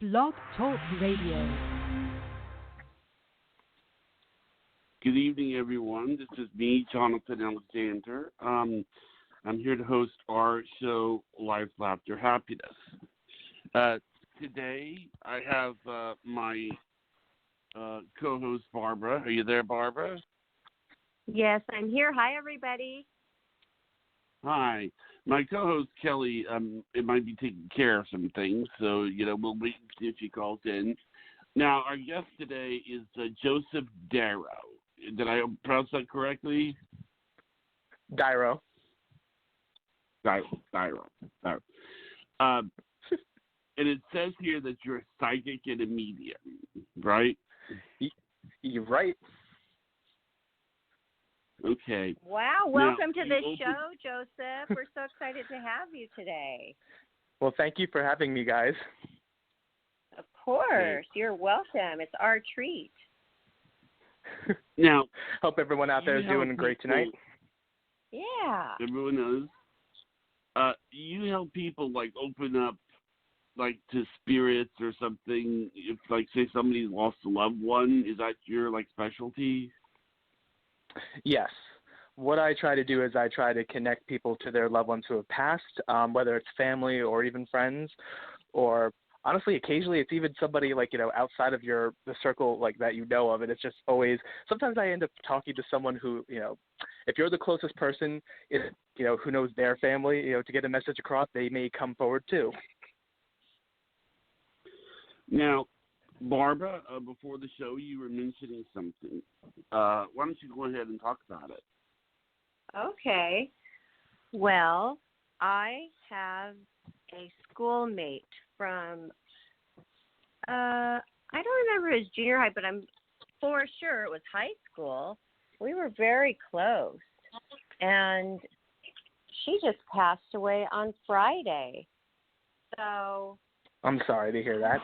Blog Talk Radio. Good evening, everyone. This is me, Jonathan Alexander. I'm here to host our show, Life, Laughter, Happiness. Today, I have my co-host, Barbara. Are you there, Barbara? Yes, I'm here. Hi, everybody. Hi. My co-host, Kelly, it might be taking care of some things, so, we'll wait and see if she calls in. Now, our guest today is Joseph Dairo. Did I pronounce that correctly? Dairo. Dairo. And it says here that you're a psychic and a medium, right? You're right. Okay. Wow, welcome now, to the show, Joseph. We're so excited to have you today. Well, thank you for having me, guys. Of course. You're welcome. It's our treat. Now, hope everyone out there is doing great tonight. Yeah. Everyone knows. You help people, open up, to spirits or something. If, say somebody lost a loved one, is that your, specialty? Yes. What I try to do is I try to connect people to their loved ones who have passed, whether it's family or even friends, or honestly, occasionally it's even somebody outside of the circle that you know of, and it's just always. Sometimes I end up talking to someone who if you're the closest person, who knows their family, to get a message across, they may come forward too. Now, Barbara, before the show, you were mentioning something. Why don't you go ahead and talk about it? Okay. Well, I have a schoolmate from, I don't remember his junior high, but I'm for sure it was high school. We were very close. And she just passed away on Friday. So I'm sorry to hear that.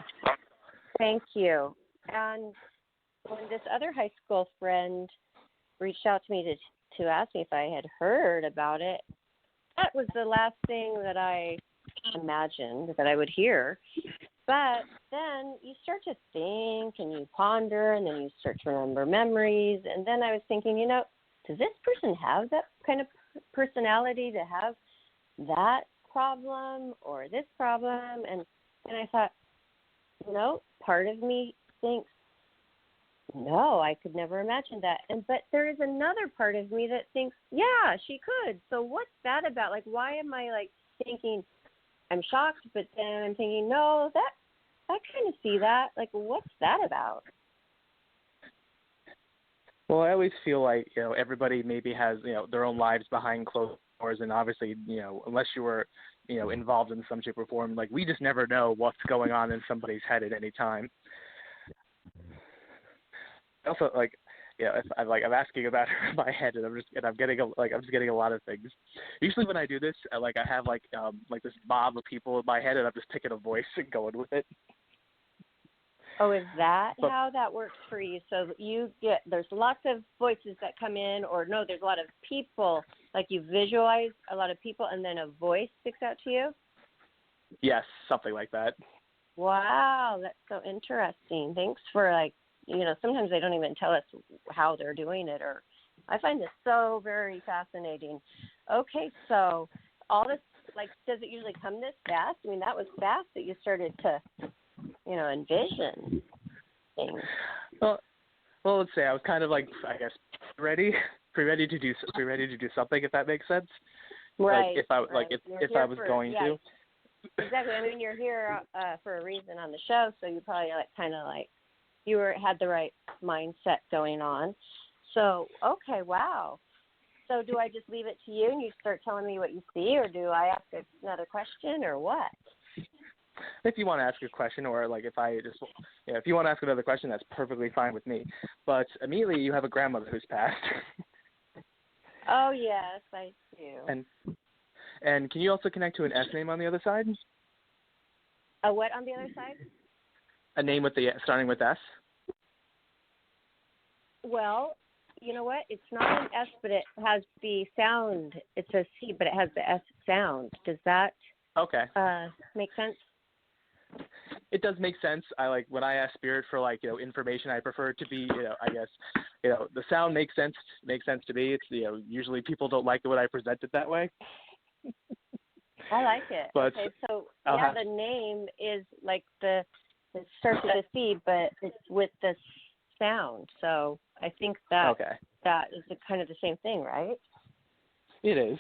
Thank you. And when this other high school friend reached out to me to ask me if I had heard about it, that was the last thing that I imagined that I would hear. But then you start to think and you ponder, and then you start to remember memories. And then I was thinking, does this person have that kind of personality to have that problem or this problem? And I thought, no, part of me thinks, no, I could never imagine that. But there is another part of me that thinks, yeah, she could. So what's that about? Why am I thinking I'm shocked, but then I'm thinking, no, I kind of see that. What's that about? Well, I always feel like, everybody maybe has, their own lives behind closed doors, and obviously, unless you were, involved in some shape or form, we just never know what's going on in somebody's head at any time. Also, if I'm asking about my head, and I'm getting a lot of things. Usually, when I do this, I have this mob of people in my head, and I'm just picking a voice and going with it. Oh, is that how that works for you? So there's lots of voices that come in, or no, there's a lot of people, you visualize a lot of people, and then a voice sticks out to you? Yes, something like that. Wow, that's so interesting. Thanks for, sometimes they don't even tell us how they're doing it, or I find this so very fascinating. Okay, so all this, does it usually come this fast? I mean, that was fast that you started to envision things. Well, let's say I was kind of ready to do something, if that makes sense. Right. If I was going to. Exactly. I mean, you're here for a reason on the show, so you probably had the right mindset going on. So okay, wow. So do I just leave it to you and you start telling me what you see, or do I ask another question, or what? If you want to ask a question, or if you want to ask another question, that's perfectly fine with me. But immediately you have a grandmother who's passed. Oh yes, I do. And can you also connect to an S name on the other side? A what on the other side? A name starting with S. Well, you know what? It's not an S, but it has the sound. It's a C, but it has the S sound. Does that okay make sense? it does make sense. I like when I ask spirit for like, information, I prefer it to be, I guess, the sound makes sense to me. It's, usually people don't like it when I present it that way. I like it. But okay, so the name is like the starts with a C, but it's with the sound. So I think that that is kind of the same thing, right? It is.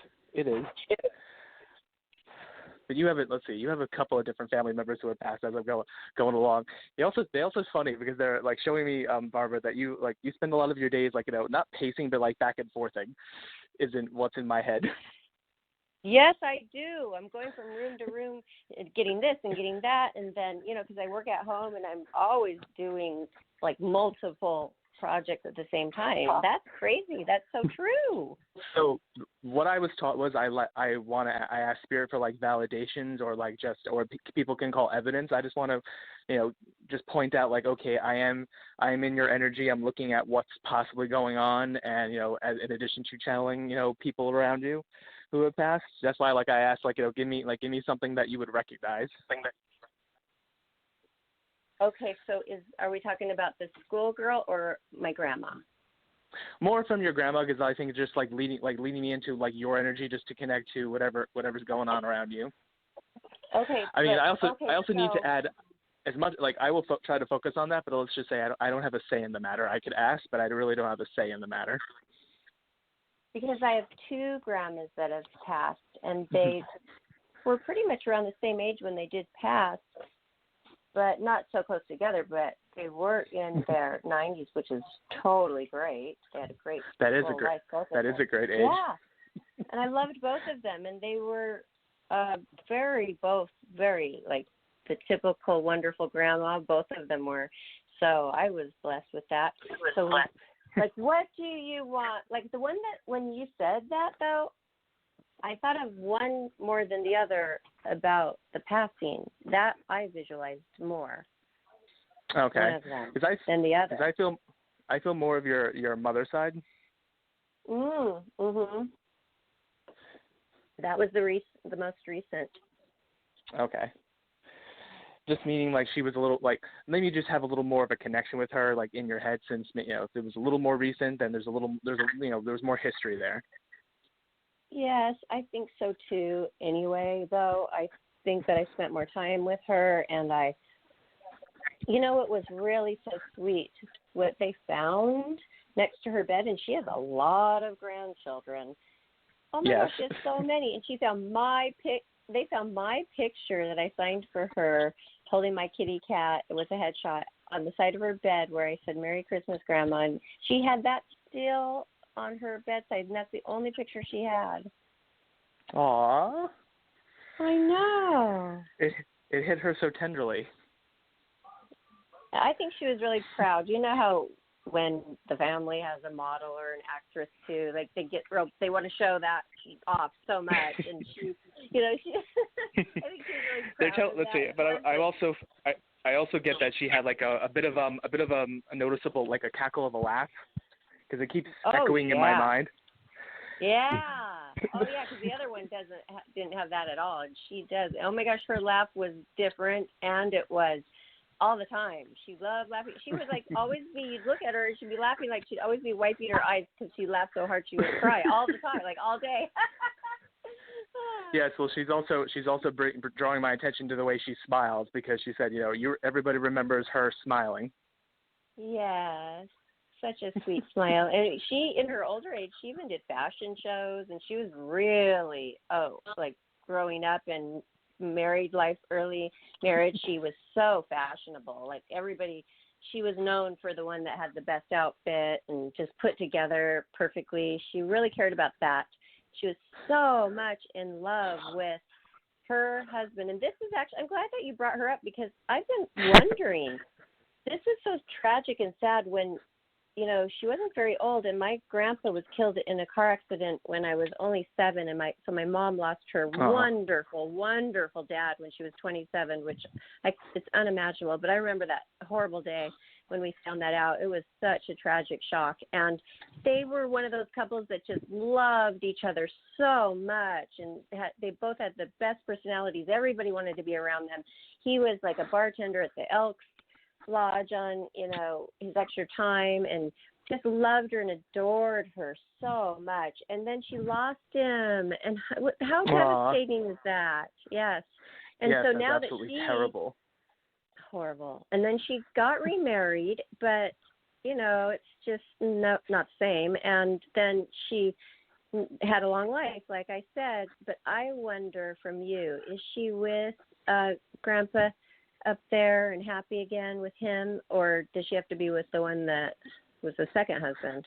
But you have it. Let's see. You have a couple of different family members who are passed as I'm going along. They also it's funny because they're like showing me, Barbara, that you spend a lot of your days not pacing but like back and forthing, isn't what's in my head. Yes, I do. I'm going from room to room, getting this and getting that, and then because I work at home and I'm always doing like multiple projects at the same time. That's crazy. That's so true. So what I was taught was I ask spirit for like validations or like people can call evidence. I just want to, just point out like, okay, I am in your energy. I'm looking at what's possibly going on, and in addition to channeling, people around you who have passed. That's why I asked give me something that you would recognize. Okay, so are we talking about the schoolgirl or my grandma? More from your grandma, because I think just leading me into like your energy, just to connect to whatever's going on around you. Okay. I mean, I also need to add as much I will try to focus on that, but let's just say I don't have a say in the matter. I could ask, but I really don't have a say in the matter. Because I have two grandmas that have passed, and they were pretty much around the same age when they did pass. But not so close together, but they were in their 90s, which is totally great. They had a great a great age. Yeah, and I loved both of them, and they were both very, like, the typical wonderful grandma. Both of them were, so I was blessed with that. So, like, what do you want? Like, the one that, when you said that, though, I thought of one more than the other about the passing. That I visualized more. Okay. One of them than the other. Because I feel more of your mother's side. Mhm. That was the most recent. Okay. Just meaning like she was a little like maybe you just have a little more of a connection with her like in your head since if it was a little more recent then there's more history there. Yes, I think so too. Anyway, though, I think that I spent more time with her, and it was really so sweet what they found next to her bed, and she has a lot of grandchildren. Oh my gosh, just so many. And she found they found my picture that I signed for her, holding my kitty cat with a headshot on the side of her bed where I said, "Merry Christmas, Grandma." And she had that still on her bedside, and that's the only picture she had. Aww. I know. It hit her so tenderly. I think she was really proud. You know how when the family has a model or an actress too, like they want to show that off so much, and she I think she's really proud. Let's see, but I also get that she had like a bit of a noticeable like a cackle of a laugh. Because it keeps echoing in my mind. Yeah. Oh, yeah, because the other one didn't have that at all, and she does. Oh, my gosh, her laugh was different, and it was all the time. She loved laughing. She would, like, always you'd look at her, and she'd be laughing like she'd always be wiping her eyes because she laughed so hard she would cry all the time, like all day. Yes, well, she's also drawing my attention to the way she smiles because she said, everybody remembers her smiling. Yes. Such a sweet smile. And she, in her older age, she even did fashion shows, and she was really, like growing up and married life, early marriage, she was so fashionable. Like everybody, she was known for the one that had the best outfit and just put together perfectly. She really cared about that. She was so much in love with her husband. And this is actually, I'm glad that you brought her up because I've been wondering, this is so tragic and sad when she wasn't very old, and my grandpa was killed in a car accident when I was only 7, and my mom lost her wonderful, wonderful dad when she was 27, which it's unimaginable. But I remember that horrible day when we found that out. It was such a tragic shock, and they were one of those couples that just loved each other so much, and they both had the best personalities. Everybody wanted to be around them. He was like a bartender at the Elks Lodge on, his extra time, and just loved her and adored her so much. And then she lost him, and how devastating is that? Yes. And yes, so that's now absolutely that terrible. Horrible. And then she got remarried, but it's just not the same. And then she had a long life, like I said. But I wonder from you, is she with Grandpa up there and happy again with him, or does she have to be with the one that was the second husband?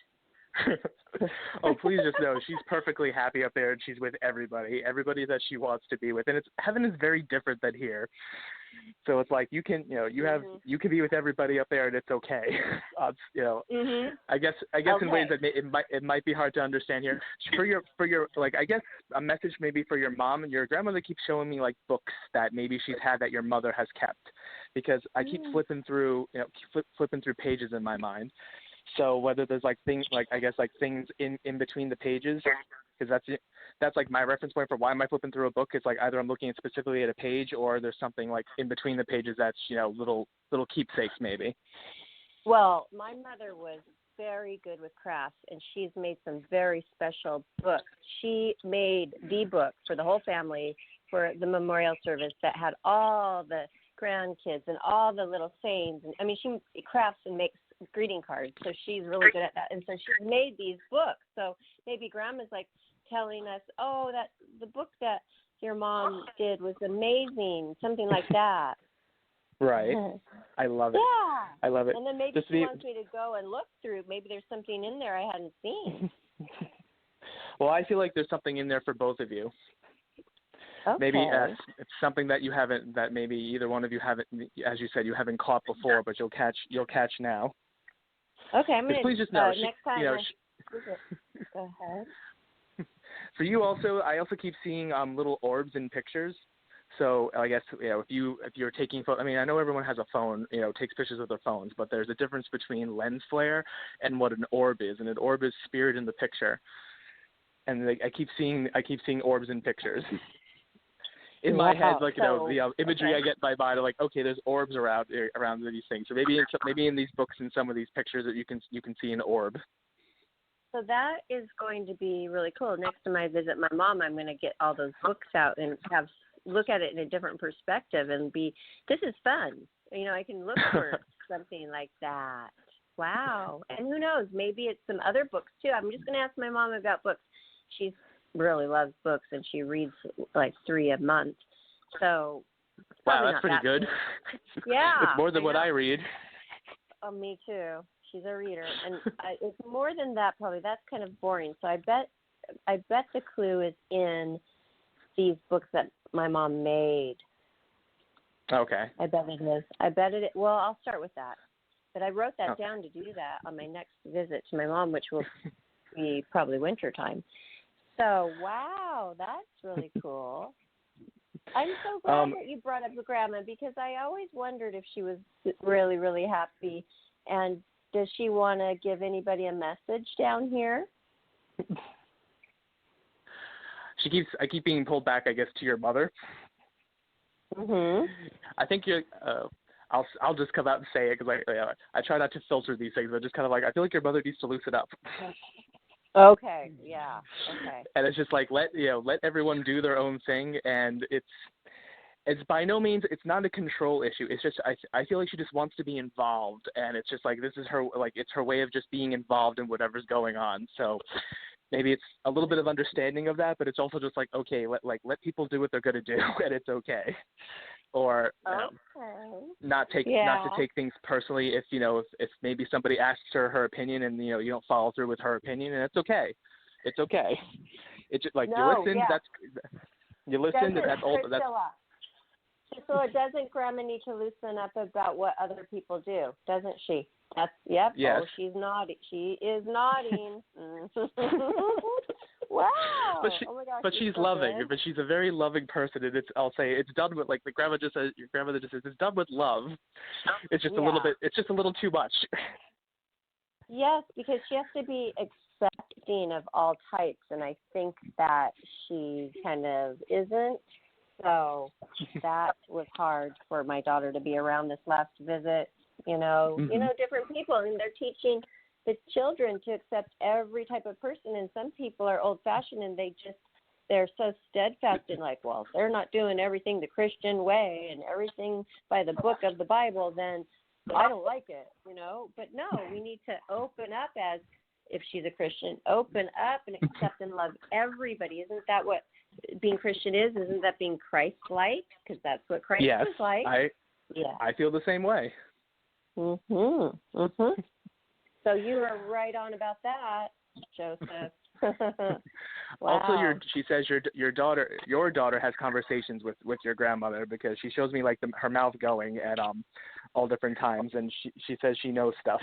Oh, please just know she's perfectly happy up there, and she's with everybody that she wants to be with. And heaven is very different than here. So it's like you can be with everybody up there, and it's okay. I guess okay. In ways that it might be hard to understand here. For your like, I guess a message maybe for your mom. Your grandmother keeps showing me like books that maybe she's had that your mother has kept, because I keep flipping through pages in my mind. So whether there's like things like, I guess, like things in between the pages, because that's like my reference point for why am I flipping through a book. It's like either I'm looking specifically at a page, or there's something like in between the pages that's little keepsakes maybe. Well, my mother was very good with crafts, and she's made some very special books. She made the book for the whole family for the memorial service that had all the grandkids and all the little sayings. And I mean, she crafts and makes greeting cards, so she's really good at that. And so she made these books. So maybe Grandma's like telling us, that the book that your mom did was amazing, something like that. Right. I love it. Yeah. I love it. And then maybe she wants me to go and look through. Maybe there's something in there I hadn't seen. Well, I feel like there's something in there for both of you. Okay. Maybe it's something that that maybe either one of you haven't, as you said, you haven't caught before, but you'll catch now. Okay, I'm going to, please just know, next time. Go ahead. For you also, I also keep seeing little orbs in pictures. So I guess if you're taking photos, I mean, I know everyone has a phone, takes pictures with their phones, but there's a difference between lens flare and what an orb is, and an orb is spirit in the picture. And I keep seeing orbs in pictures. In my head, like the imagery I get by mind, like, okay, there's orbs around these things. So maybe in these books and some of these pictures that you can see an orb. So that is going to be really cool. Next time I visit my mom, I'm going to get all those books out and look at it in a different perspective and this is fun. I can look for something like that. Wow. And who knows, maybe it's some other books too. I'm just going to ask my mom about books. She really loves books, and she reads like 3 a month. So wow, that's pretty good. Yeah. It's more than what I read. Oh, me too. She's a reader, and it's more than that. Probably that's kind of boring. So I bet the clue is in these books that my mom made. Okay. I bet it is. Well, I'll start with that. But I wrote that down to do that on my next visit to my mom, which will be probably winter time. So, wow, that's really cool. I'm so glad that you brought up Grandma, because I always wondered if she was really, really happy. And does she want to give anybody a message down here? I keep being pulled back, I guess, to your mother. Mhm. I think you're. I'll just come out and say it, because I try not to filter these things, but just kind of like, I feel like your mother needs to loosen up. Okay. Yeah. Okay. And it's just like let everyone do their own thing, and it's by no means, it's not a control issue. It's just I feel like she just wants to be involved, and it's just like this is her, like, it's her way of just being involved in whatever's going on. So maybe it's a little bit of understanding of that, but it's also just like, okay, let people do what they're going to do, and it's okay. Or not to take things personally if if maybe somebody asks her opinion, and you don't follow through with her opinion, and it's okay. It's okay. It's just like you listen. Yeah. You listen. That's all. That's to So doesn't Grandma need to loosen up about what other people do, doesn't she? That's yep. Yes. Oh, she's naughty. She is nodding. Wow. Oh my gosh. But she's so loving. good. But she's a very loving person, and I'll say it's done with, like the grandma just says. Your grandmother just says it's done with love. It's just a little bit. It's just a little too much. Yes, because she has to be accepting of all types, and I think that she kind of isn't. So that was hard for my daughter to be around this last visit. Different people, and they're teaching the children to accept every type of person. And some people are old-fashioned, and they're so steadfast in like, well, if they're not doing everything the Christian way and everything by the book of the Bible, then I don't like it, But no, we need to open up as if she's a Christian, open up and accept and love everybody. Isn't that what being Christian is? Isn't that being Christ-like? Because that's what Christ Yes, is like. I feel the same way. Mhm. So you were right on about that, Joseph. Wow. Also, she says your daughter has conversations with your grandmother, because she shows me like her mouth going at all different times, and she says she knows stuff.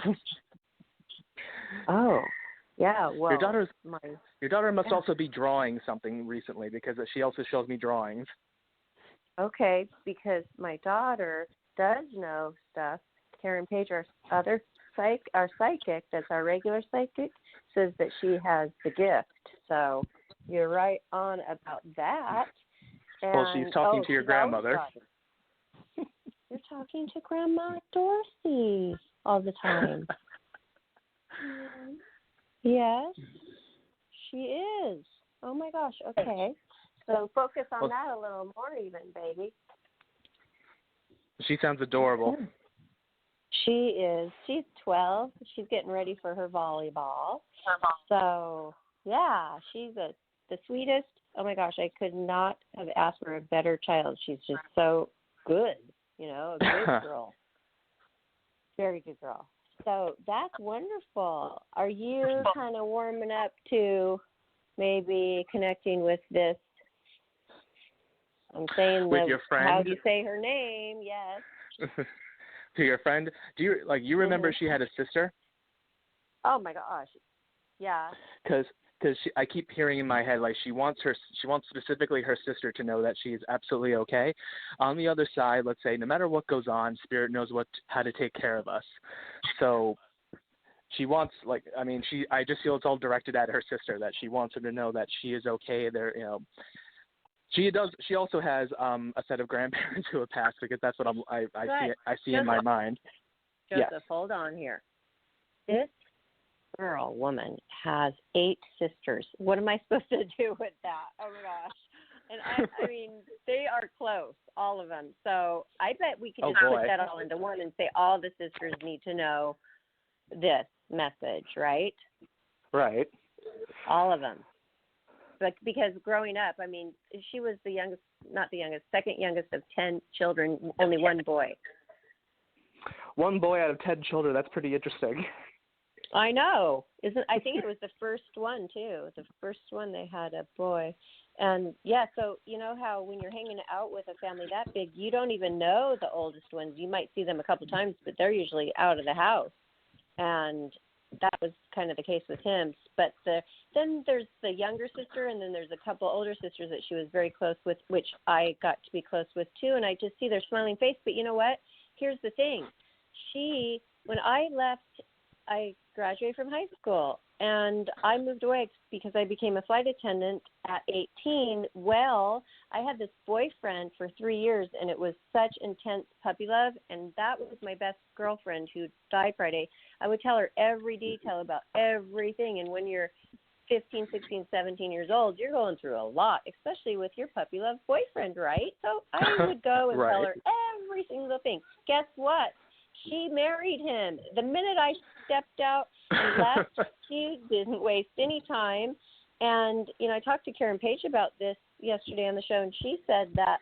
Oh, yeah. Well, your daughter must also be drawing something recently, because she also shows me drawings. Okay, because my daughter does know stuff. Karen Page, our psychic, that's our regular psychic, says that she has the gift. So you're right on about that. And, well, she's talking to your grandmother. You're talking to Grandma Dorothy all the time. Yes, she is. Oh my gosh. Okay. So focus on that a little more, even, baby. She sounds adorable. She is. She's 12. She's getting ready for her volleyball. So, yeah, she's the sweetest. Oh, my gosh, I could not have asked for a better child. She's just so good, a good girl. Very good girl. So that's wonderful. Are you kind of warming up to maybe connecting with this? I'm saying with your friend? How do you say her name? Yes. To your friend, do you remember she had a sister? Oh my gosh, yeah. Because I keep hearing in my head like she wants specifically her sister to know that she is absolutely okay. On the other side, let's say no matter what goes on, Spirit knows how to take care of us. So she wants I just feel it's all directed at her sister, that she wants her to know that she is okay. She also has a set of grandparents who have passed, because that's what I see in my mind. Joseph, yes. Hold on here. This woman has 8 sisters. What am I supposed to do with that? Oh my gosh. And I mean, they are close, all of them. So I bet we could just put that all into one and say all the sisters need to know this message, right? Right. All of them. But because growing up, I mean, she was the youngest, not the youngest, second youngest of 10 children, only one boy. One boy out of 10 children, that's pretty interesting. I know. I think it was the first one, too. The first one they had a boy. And, yeah, so you know how when you're hanging out with a family that big, you don't even know the oldest ones. You might see them a couple times, but they're usually out of the house. And that was kind of the case with him. But then there's the younger sister, and then there's a couple older sisters that she was very close with, which I got to be close with too. And I just see their smiling face. But you know what? Here's the thing. When I left, I graduated from high school, and I moved away because I became a flight attendant at 18. Well, I had this boyfriend for 3 years, and it was such intense puppy love, and that was my best girlfriend who died Friday. I would tell her every detail about everything, and when you're 15, 16, 17 years old, you're going through a lot, especially with your puppy love boyfriend, right? So I would go and tell her every single thing. Guess what? She married him. The minute I stepped out and left, she didn't waste any time. And, I talked to Karen Page about this yesterday on the show, and she said that,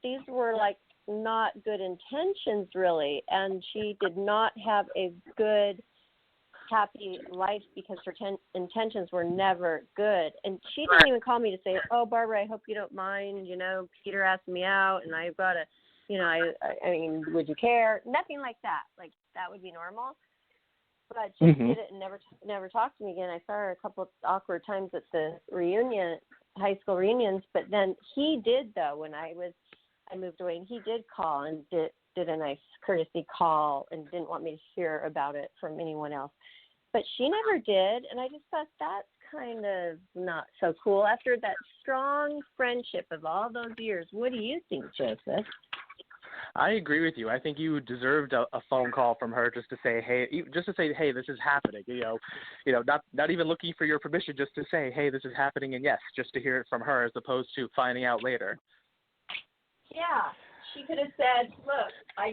these were like not good intentions really, and she did not have a good happy life because her intentions were never good. And she didn't even call me to say, oh, Barbara, I hope you don't mind, Peter asked me out and I've got to, I mean, would you care? Nothing like that. Like, that would be normal. But she did it and never talked to me again. I saw her a couple of awkward times at the high school reunions. But then he did, though, when I moved away, and he did call and did a nice courtesy call and didn't want me to hear about it from anyone else. But she never did, and I just thought that's kind of not so cool. After that strong friendship of all those years, what do you think, Joseph? I agree with you. I think you deserved a phone call from her just to say, hey, this is happening. Not even looking for your permission, just to say, hey, this is happening, and yes, just to hear it from her as opposed to finding out later. Yeah, she could have said, look, I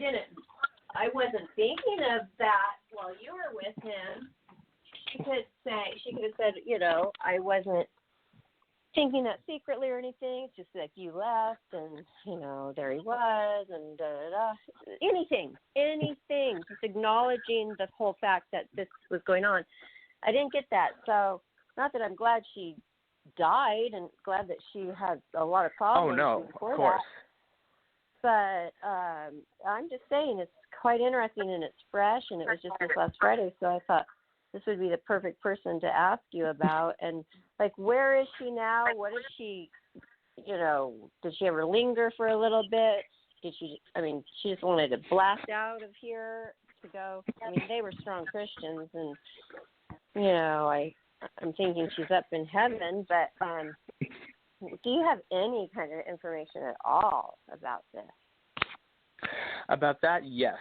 wasn't thinking of that while you were with him. She could have said, I wasn't thinking that secretly or anything. It's just like you left and, there he was and da-da-da. Anything. Just acknowledging the whole fact that this was going on. I didn't get that. So, not that I'm glad she died and glad that she had a lot of problems. Oh, no, of course. But I'm just saying it's quite interesting and it's fresh, and it was just this last Friday, so I thought this would be the perfect person to ask you about. And, where is she now? What is she, did she ever linger for a little bit? She just wanted to blast out of here to go. I mean, they were strong Christians, and, I'm thinking she's up in heaven, but do you have any kind of information at all about this? About that, yes.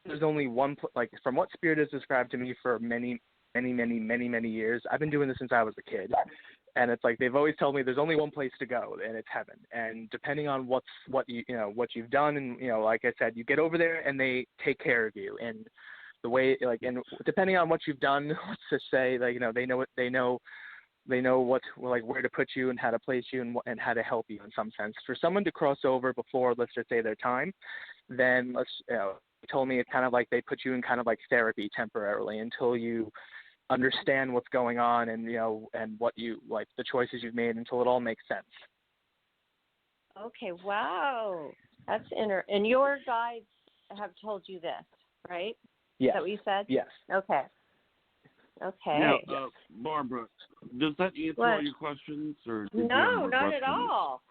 There's only one, from what Spirit has described to me for many, many, many, many, many years. I've been doing this since I was a kid. And it's like they've always told me there's only one place to go, and it's heaven. And depending on what you've done, and like I said, you get over there and they take care of you. And the way, and depending on what you've done, let's just say, they know what, where to put you and how to place you and how to help you in some sense. For someone to cross over before, let's just say, their time, then they told me it's kind of like they put you in kind of like therapy temporarily until you understand what's going on and and what you the choices you've made until it all makes sense. Okay, wow, that's and your guides have told you this, right? Yes. Is that what you said? Yes. Okay. Now, Barbara, does that answer all your questions, or no, not at all.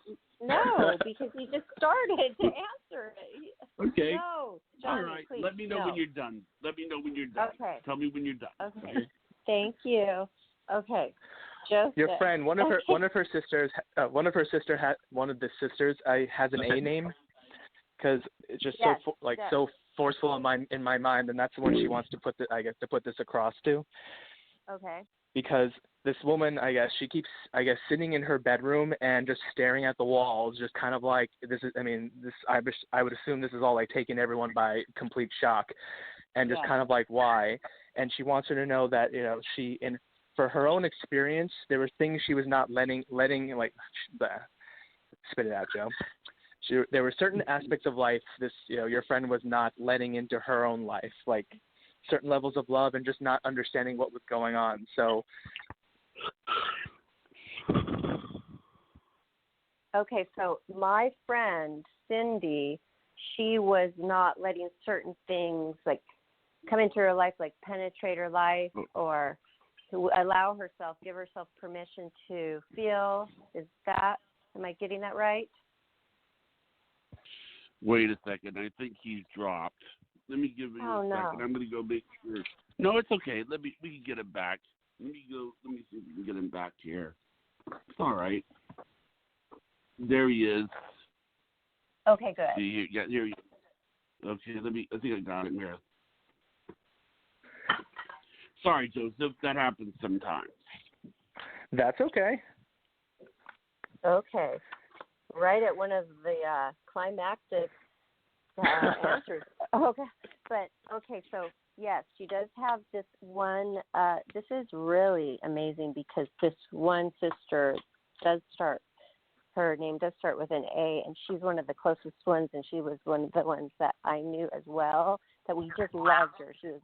No, because you just started to answer it. Okay. No, Johnny, all right. Please, Let me know when you're done. Okay. Tell me when you're done. Okay. Thank you. Okay. Joseph. Your friend, one of the sisters has an A name, because it's just so forceful in my mind, and that's the one she wants to put this across to. Okay. Because this woman, she keeps, sitting in her bedroom and just staring at the walls, just kind of like, I would assume this is all taking everyone by complete shock, and just kind of like, why? And she wants her to know that, for her own experience, there were things she was not letting spit it out, Joe. There were certain aspects of life your friend was not letting into her own life, like certain levels of love and just not understanding what was going on. So. Okay, so my friend, Cindy, she was not letting certain things come into her life, penetrate her life, or to give herself permission to feel. Am I getting that right? Wait a second. I think he's dropped. Let me give you a second. I'm going to go make sure. No, it's okay. We can get him back. Let me see if we can get him back here. It's all right. There he is. Okay, good. Here he is. Okay, I think I got him here. Sorry, Joseph. That happens sometimes. That's okay. Okay. Right at one of the climactic answers. Okay. So yes, she does have this one. This is really amazing because this one sister her name does start with an A, and she's one of the closest ones, and she was one of the ones that I knew as well, that we just loved her. She was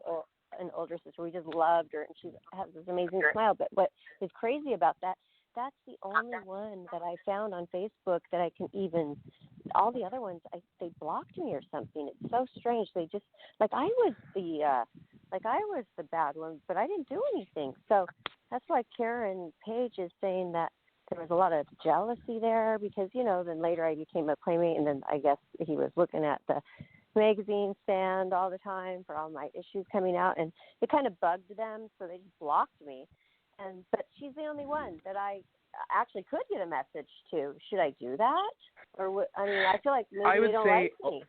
an older sister. We just loved her, and she has this amazing smile. But what is crazy about that? That's the only one that I found on Facebook that I can even. All the other ones, they blocked me or something. It's so strange. They just I was the bad one, but I didn't do anything. So that's why Karen Page is saying that there was a lot of jealousy there because then later I became a playmate, and then I guess he was looking at the magazine stand all the time for all my issues coming out, and it kind of bugged them, so they just blocked me. But she's the only one that I actually could get a message to. Should I do that? Or I feel like maybe they don't like me.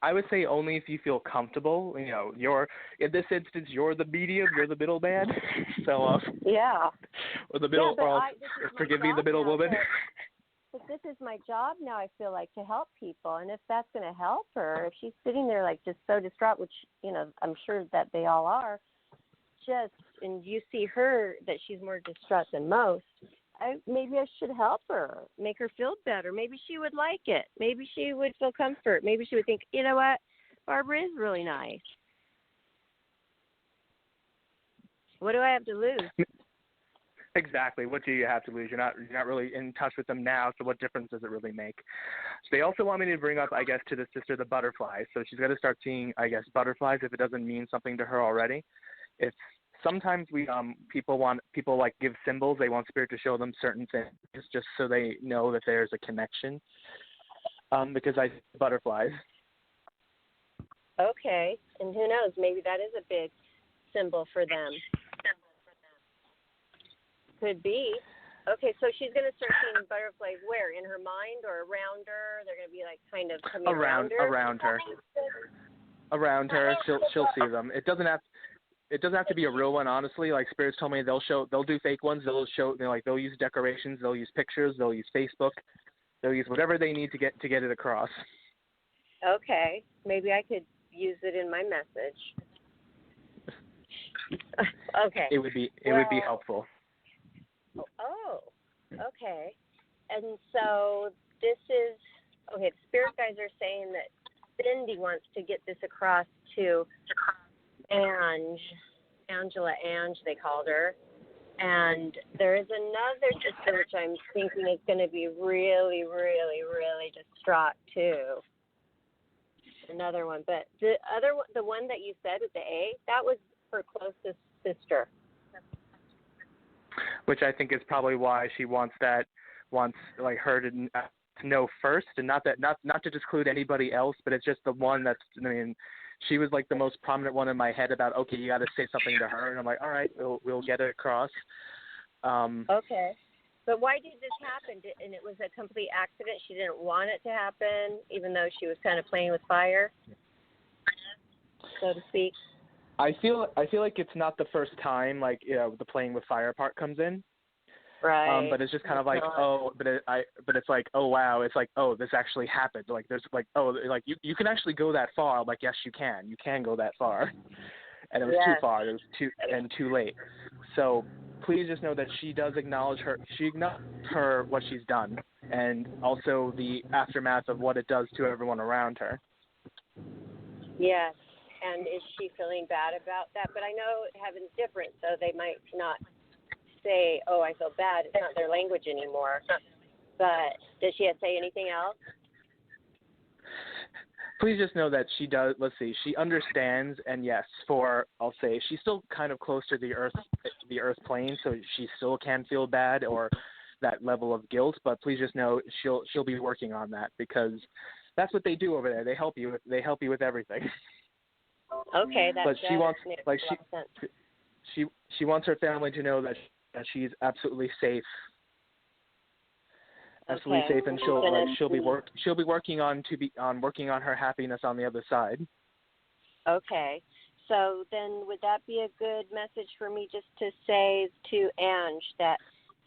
I would say only if you feel comfortable. You're in this instance, you're the medium, you're the middleman. So yeah. Or the middle, or forgive me, the middle woman. But this is my job now. I feel like to help people, and if that's going to help her, if she's sitting there just so distraught, which I'm sure that they all are. And you see her that she's more distraught than most. Maybe I should help her, make her feel better. Maybe she would like it. Maybe she would feel comfort. Maybe she would think, you know what, Barbara is really nice. What do I have to lose? Exactly. What do you have to lose? You're not really in touch with them now, so what difference does it really make? So they also want me to bring up, I guess, to the sister the butterflies. So she's got to start seeing, I guess, butterflies if it doesn't mean something to her already. It's sometimes people give symbols. They want spirit to show them certain things just so they know that there's a connection. Because I see butterflies. Okay, and who knows? Maybe that is a big symbol for them. Could be. Okay, so she's going to start seeing butterflies where? In her mind or around her? They're going to be kind of coming around her. Around her, she'll see them. It doesn't have to be a real one, honestly. Like spirits told me, they'll do fake ones. They'll show, they'll use decorations, they'll use pictures, they'll use Facebook, they'll use whatever they need to get it across. Okay, maybe I could use it in my message. Okay. It would be helpful. Oh, okay. And so this is okay. The spirit guys are saying that Cindy wants to get this across to Angela they called her. And there is another sister which I'm thinking is going to be really, really, really distraught too. Another one, but the one that you said with the A, that was her closest sister. Which I think is probably why she wants her to know first, and not to disclude anybody else, but it's just the one that's. She was the most prominent one in my head about, okay, you got to say something to her, and I'm like, all right, we'll get it across. Okay, but why did this happen? And it was a complete accident. She didn't want it to happen, even though she was kind of playing with fire, so to speak. I feel like it's not the first time the playing with fire part comes in. Right. But it's just kind of it's like, oh wow, it's like, oh, this actually happened. You can actually go that far. I'm like, yes, you can go that far. And it was too far. It was too late. So please just know that she does acknowledge what she's done, and also the aftermath of what it does to everyone around her. Yes. And is she feeling bad about that? But I know heaven's different, so they might not say, oh, I feel bad. It's not their language anymore. But does she say anything else? Please just know that she does. Let's see. She understands, and yes, I'll say she's still kind of close to the earth plane, so she still can feel bad or that level of guilt. But please just know she'll be working on that, because that's what they do over there. They help you with everything. Okay, but she wants she wants her family to know that she's absolutely safe. Absolutely safe, and she'll be working on her happiness on the other side. Okay, so then would that be a good message for me just to say to Ange that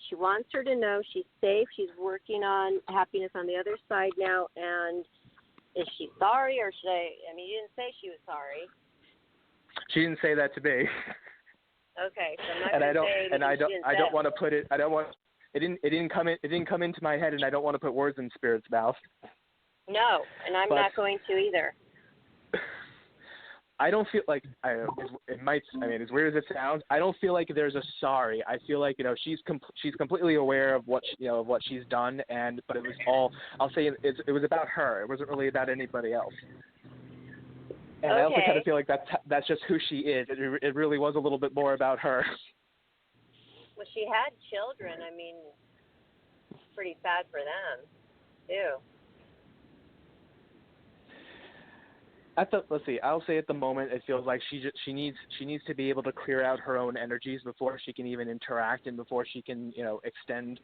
she wants her to know she's safe, she's working on happiness on the other side now, and is she sorry, or should I mean, you didn't say she was sorry. She didn't say that to me. Okay, so I'm not going to say anything she didn't say. I don't want to put it. It didn't come into my head, and I don't want to put words in Spirit's mouth. No, and I'm not going to either. I don't feel like it might. I mean, as weird as it sounds, I don't feel like there's a sorry. I feel like she's completely aware of what of what she's done, but it was all. I'll say it was about her. It wasn't really about anybody else. And I also kind of feel like that's just who she is. It really was a little bit more about her. Well, she had children. I mean, pretty sad for them, too. Let's see. I'll say at the moment it feels like she needs to be able to clear out her own energies before she can even interact and before she can extend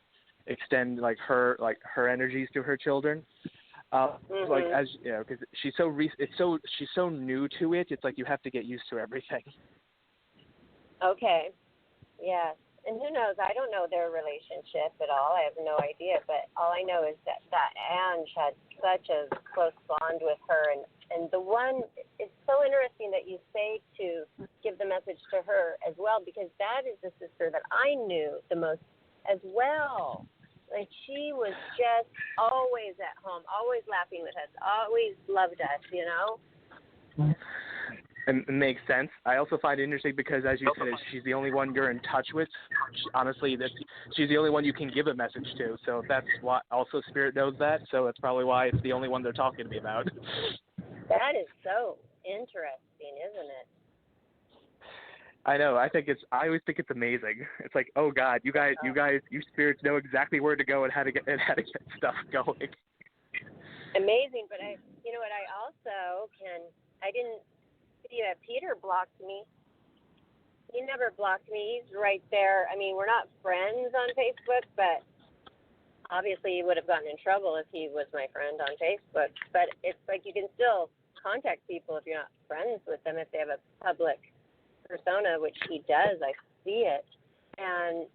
like her energies to her children. Like as you know, because she's so new to it. It's like you have to get used to everything. Okay. Yes. And who knows? I don't know their relationship at all. I have no idea. But all I know is that Ange had such a close bond with her. And the one, it's so interesting that you say to give the message to her as well, because that is the sister that I knew the most as well. Like, she was just always at home, always laughing with us, always loved us, you know? It makes sense. I also find it interesting because, as you said, she's the only one you're in touch with. Honestly, she's the only one you can give a message to. So that's why. Also, Spirit knows that. So that's probably why it's the only one they're talking to me about. That is so interesting, isn't it? I know. I always think it's amazing. It's like, oh God, you spirits know exactly where to go and how to get stuff going. Amazing, but I also I didn't see that Peter blocked me. He never blocked me. He's right there. I mean, we're not friends on Facebook, but obviously he would have gotten in trouble if he was my friend on Facebook. But it's like you can still contact people if you're not friends with them if they have a public persona, which he does. I see it. And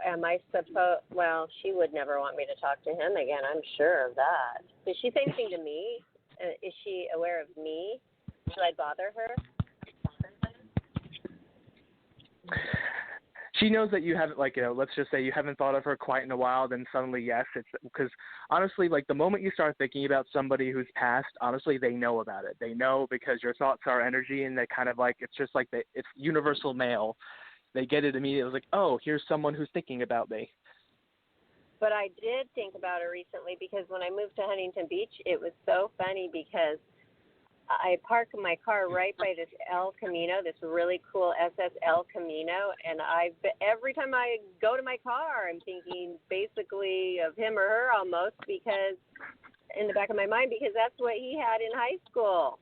am I supposed? Well, she would never want me to talk to him again. I'm sure of that. Did she say anything to me? Is she aware of me? Should I bother her? She knows that you haven't, let's just say you haven't thought of her quite in a while, then suddenly, yes. It's because, honestly, like, the moment you start thinking about somebody who's passed, honestly, they know about it. They know because your thoughts are energy, and they kind of like, it's just like, it's universal mail. They get it immediately. It's like, oh, here's someone who's thinking about me. But I did think about her recently because when I moved to Huntington Beach, it was so funny because I park my car right by this El Camino, this really cool SS El Camino, and every time I go to my car, I'm thinking basically of him or her almost, because in the back of my mind, because that's what he had in high school.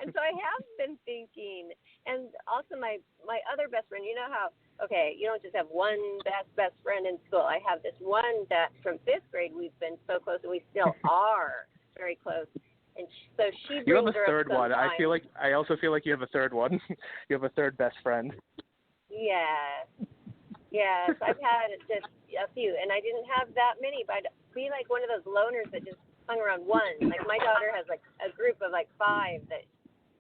And so I have been thinking, and also my other best friend, you know how, okay, you don't just have one best friend in school. I have this one that from 5th grade we've been so close, and we still are very close. And so she brings you have a her third up one. sometimes. I also feel like you have a third one. You have a third best friend. Yes, I've had just a few, and I didn't have that many, but I'd be like one of those loners that just hung around one. Like my daughter has like a group of like 5 that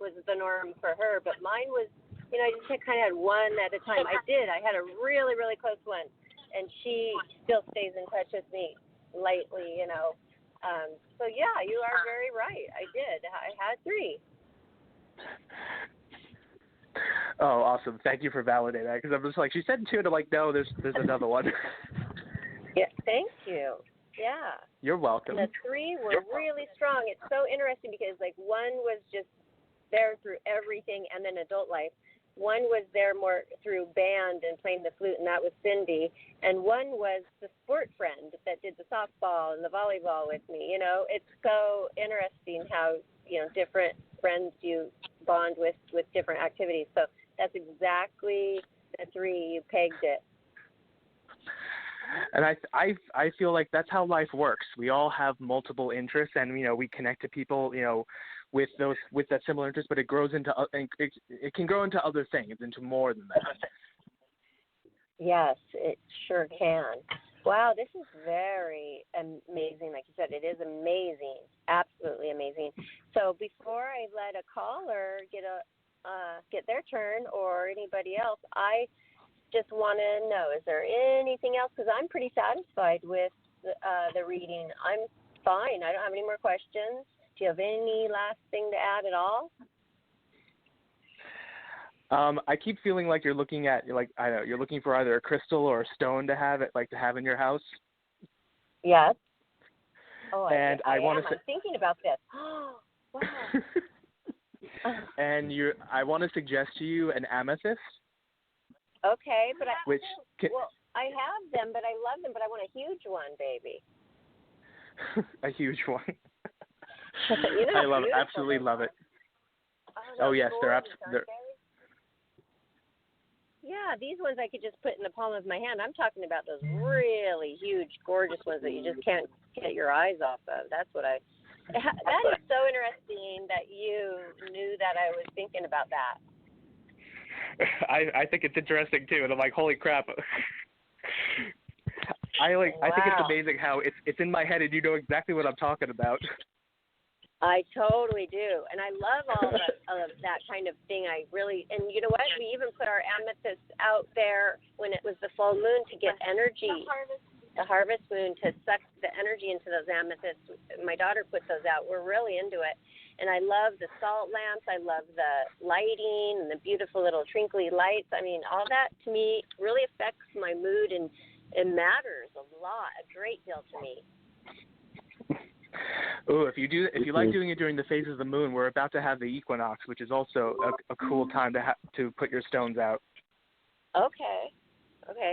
was the norm for her, but mine was, I just kind of had one at a time. I had a really, really close one, and she still stays in touch with me lately, So yeah, you are very right. I had 3. Oh, awesome. Thank you for validating that, because I'm just like, she said 2, and I'm like, no, there's another one. Yeah, thank you. Yeah. You're welcome. The 3 were really strong. It's so interesting because like one was just there through everything and then adult life. One was there more through band and playing the flute, and that was Cindy. And one was the sport friend that did the softball and the volleyball with me. It's so interesting how, different friends you bond with different activities. So that's exactly the 3 you pegged it. And I feel like that's how life works. We all have multiple interests, and we connect to people, with that similar interest. But it can grow into other things, into more than that. Yes, it sure can. Wow, this is very amazing. Like you said, it is amazing, absolutely amazing. So before I let a caller get their turn or anybody else, I just want to know, is there anything else? Because I'm pretty satisfied with the reading. I'm fine. I don't have any more questions. Do you have any last thing to add at all? I keep feeling like you're looking at, like, I don't know, you're looking for either a crystal or a stone to have in your house. Yes. Oh, and I want to. I'm thinking about this. Wow. And I want to suggest to you an amethyst. Okay, but I have them, but I love them, but I want a huge one, baby. A huge one. You know, I absolutely love it. Oh yes, they're Yeah, these ones I could just put in the palm of my hand. I'm talking about those really huge, gorgeous ones that you just can't get your eyes off of. That is so interesting that you knew that I was thinking about that. I think it's interesting too, and I'm like, holy crap. I think it's amazing how it's in my head and you know exactly what I'm talking about. I totally do, and I love all of that kind of thing. And you know what? We even put our amethyst out there when it was the full moon to get energy, the harvest moon, to suck the energy into those amethysts. My daughter put those out. We're really into it, and I love the salt lamps. I love the lighting and the beautiful little twinkly lights. I mean, all that to me really affects my mood, and it matters a lot, a great deal to me. Oh, if you like doing it during the phase of the moon, we're about to have the equinox, which is also a cool time to put your stones out. Okay,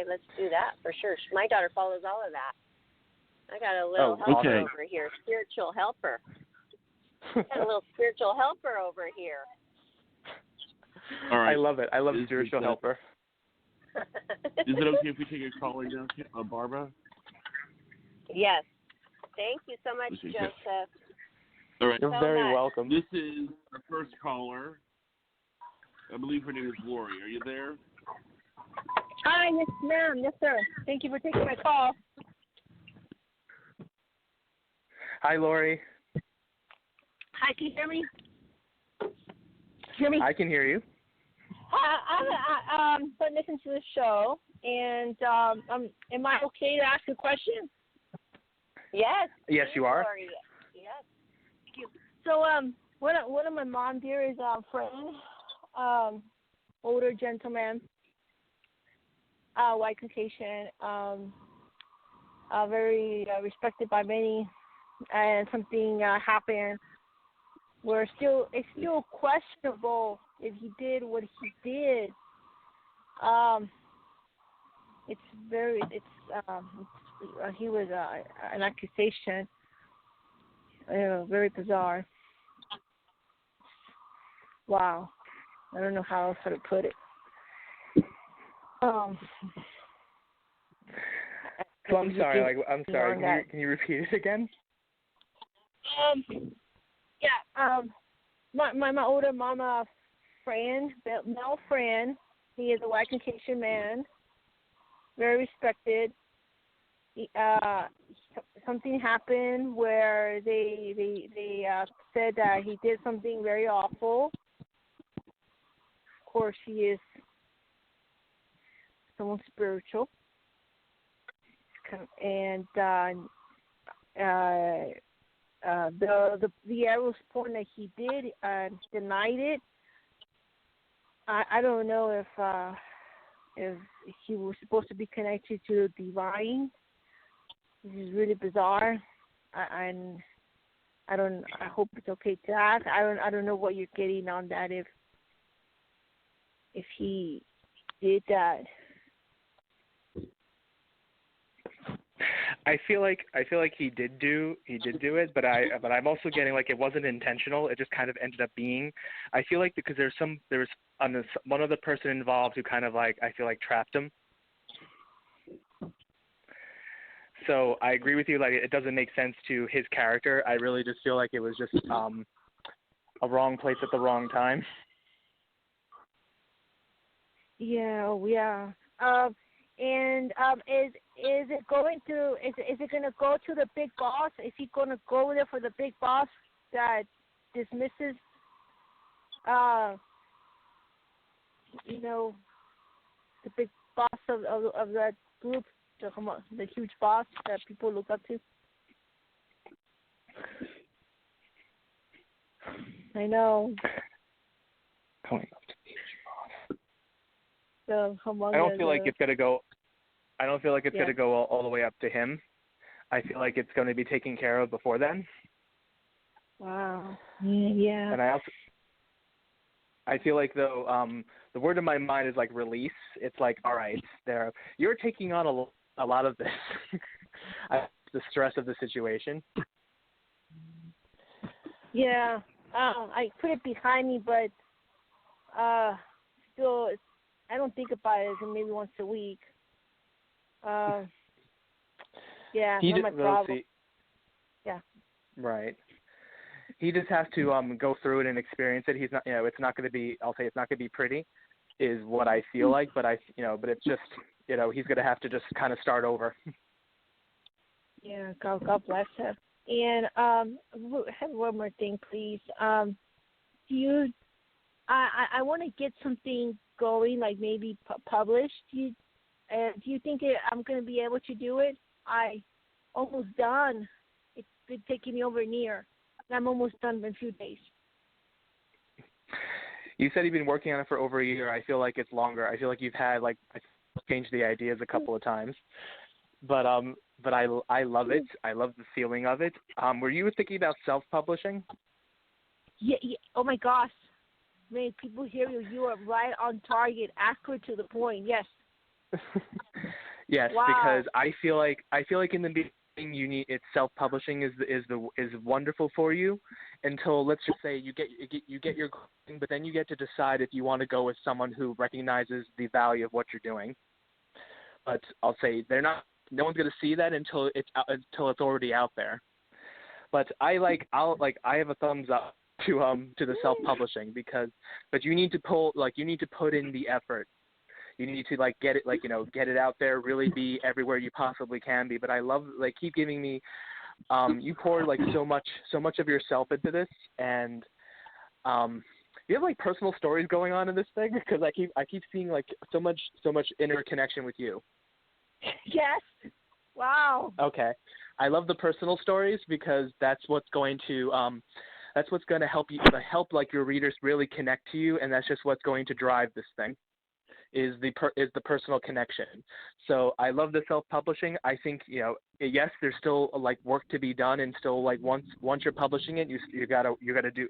let's do that for sure. My daughter follows all of that. I got a little helper over here, spiritual helper. Got a little spiritual helper over here. All right. I love it. I love spiritual helper. Is it okay if we take a call right now, Barbara? Yes. Thank you so much, Joseph. All right. You're very welcome. This is our first caller. I believe her name is Lori. Are you there? Hi, yes, ma'am. Yes, sir. Thank you for taking my call. Hi, Lori. Hi, can you hear me? Hear me? I can hear you. I'm listening to the show, and am I okay to ask a question? Yes. Yes, you are. Yes. Thank you. So, one of my mom dearest friend, older gentleman, white Caucasian, very respected by many, and something happened where it's still questionable if he did what he did. He was an accusation. Very bizarre. Wow. I don't know how else to put it. So I'm sorry. I'm sorry. Can you repeat it again? My older mama friend, male friend. He is a white Caucasian man, very respected. Something happened where they said that he did something very awful. Of course, he is someone spiritual, and the arrows point that he did denied it. I don't know if he was supposed to be connected to the divine. This is really bizarre. I hope it's okay to ask. I don't know what you're getting on that. If he did that. I feel like he did do it, but I'm also getting like it wasn't intentional. It just kind of ended up being. I feel like because there was one other person involved who kind of like I feel like trapped him. So I agree with you. Like it doesn't make sense to his character. I really just feel like it was just a wrong place at the wrong time. Yeah. And is it going to is it going to go to the big boss? Is he going to go there for the big boss that dismisses the big boss of that group, the huge boss that people look up to? I know. Coming up to The I don't feel like it's gonna go. I don't feel like it's gonna go all the way up to him. I feel like it's going to be taken care of before then. Wow. Yeah. And I feel like though the word in my mind is like release. It's like, all right, you're taking on a lot of this, the stress of the situation. Yeah. I put it behind me, but still, I don't think about it maybe once a week. Yeah, not my problem. Yeah. Right. He just has to go through it and experience it. He's not, it's not going to be. I'll say it's not going to be pretty, is what I feel like. But but it's just, he's going to have to just kind of start over. Yeah. God bless him. And I have one more thing, please. I want to get something going, like maybe published. Do you think I'm going to be able to do it? I almost done. It's been taking me over a year. I'm almost done in a few days. You said you've been working on it for over a year. I feel like it's longer. I feel like you've had changed the ideas a couple of times. But I love it. I love the feeling of it. Were you thinking about self-publishing? Yeah. Oh my gosh. Man, people hear you. You are right on target, accurate to the point. Yes. Yes, wow. Because I feel like in the beginning it's self-publishing is wonderful for you until, let's just say, you get your thing, but then you get to decide if you want to go with someone who recognizes the value of what you're doing. But I'll say no one's going to see that until it's already out there. But I have a thumbs up to the self-publishing but you need to put in the effort. You need to get it get it out there, really be everywhere you possibly can be. But I love keep giving me you poured so much of yourself into this, and you have personal stories going on in this thing, because I keep seeing so much inner connection with you. Yes. Wow. Okay. I love the personal stories because that's what's going to help you your readers really connect to you, and that's just what's going to drive this thing. Is the personal connection. So I love the self-publishing. I think yes, there's still work to be done, and still once you're publishing it, you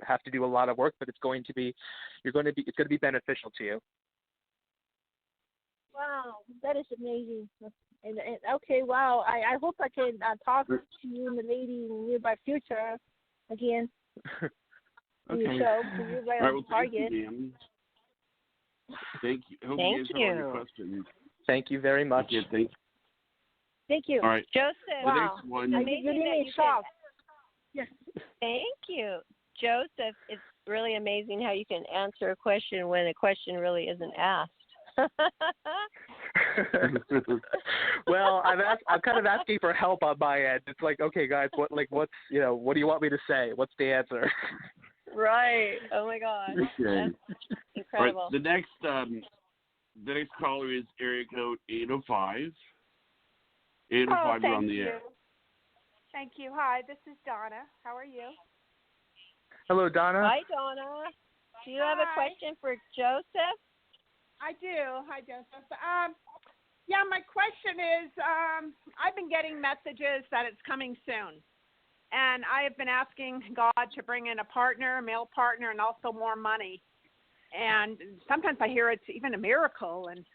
have to do a lot of work, but it's going to be beneficial to you. Wow, that is amazing. And okay, wow. I hope I can talk to you and the lady in the nearby future again. Okay. Your show, because you're right on target. Thank you. Hope you guys have all your questions. Thank you very much. Okay, thank you. All right. Joseph. Wow. The next one. Yes. Thank you. Joseph, it's really amazing how you can answer a question when a question really isn't asked. Well, I'm kind of asking for help on my end. It's okay, guys, what do you want me to say? What's the answer? Right. Oh my gosh. Okay. That's incredible. Right. The next caller is area code 805. 805, you're on the air. Thank you. Hi, this is Donna. How are you? Hello, Donna. Hi, Donna. Do you have a question for Joseph? I do. Hi, Joseph. Yeah, my question is, I've been getting messages that it's coming soon. And I have been asking God to bring in a partner, a male partner, and also more money. And sometimes I hear it's even a miracle. And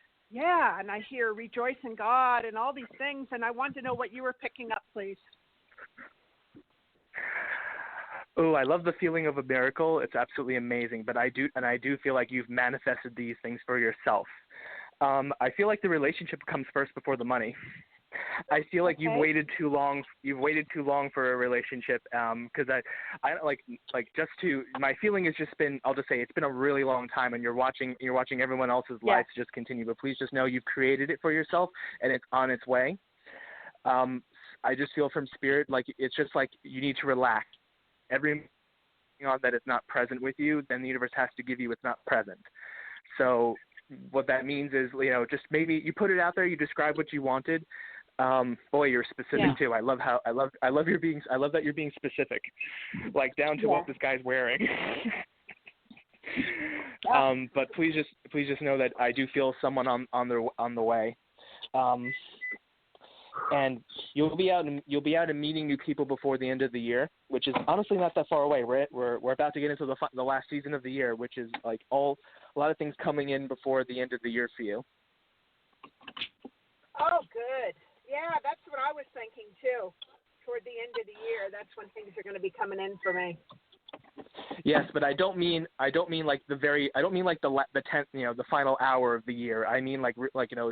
I hear rejoice in God and all these things. And I want to know what you were picking up, please. Oh, I love the feeling of a miracle. It's absolutely amazing. But I do feel like you've manifested these things for yourself. I feel like the relationship comes first before the money. I feel like you've waited too long. You've waited too long for a relationship. Because my feeling has just been. I'll just say it's been a really long time, and you're watching everyone else's lives just continue. But please just know you've created it for yourself, and it's on its way. I just feel from spirit it's just you need to relax. Everything on that is not present with you, then the universe has to give you what's not present. So what that means is just maybe you put it out there. You describe what you wanted. Boy, you're specific too. I love that you're being specific, like down to what this guy's wearing. But please just know that I do feel someone on the way. And you'll be out and meeting new people before the end of the year, which is honestly not that far away. We're about to get into the last season of the year, which is like a lot of things coming in before the end of the year for you. Oh, good. Yeah, that's what I was thinking too. Toward the end of the year, that's when things are going to be coming in for me. Yes, but I don't mean like the 10th, the final hour of the year. I mean like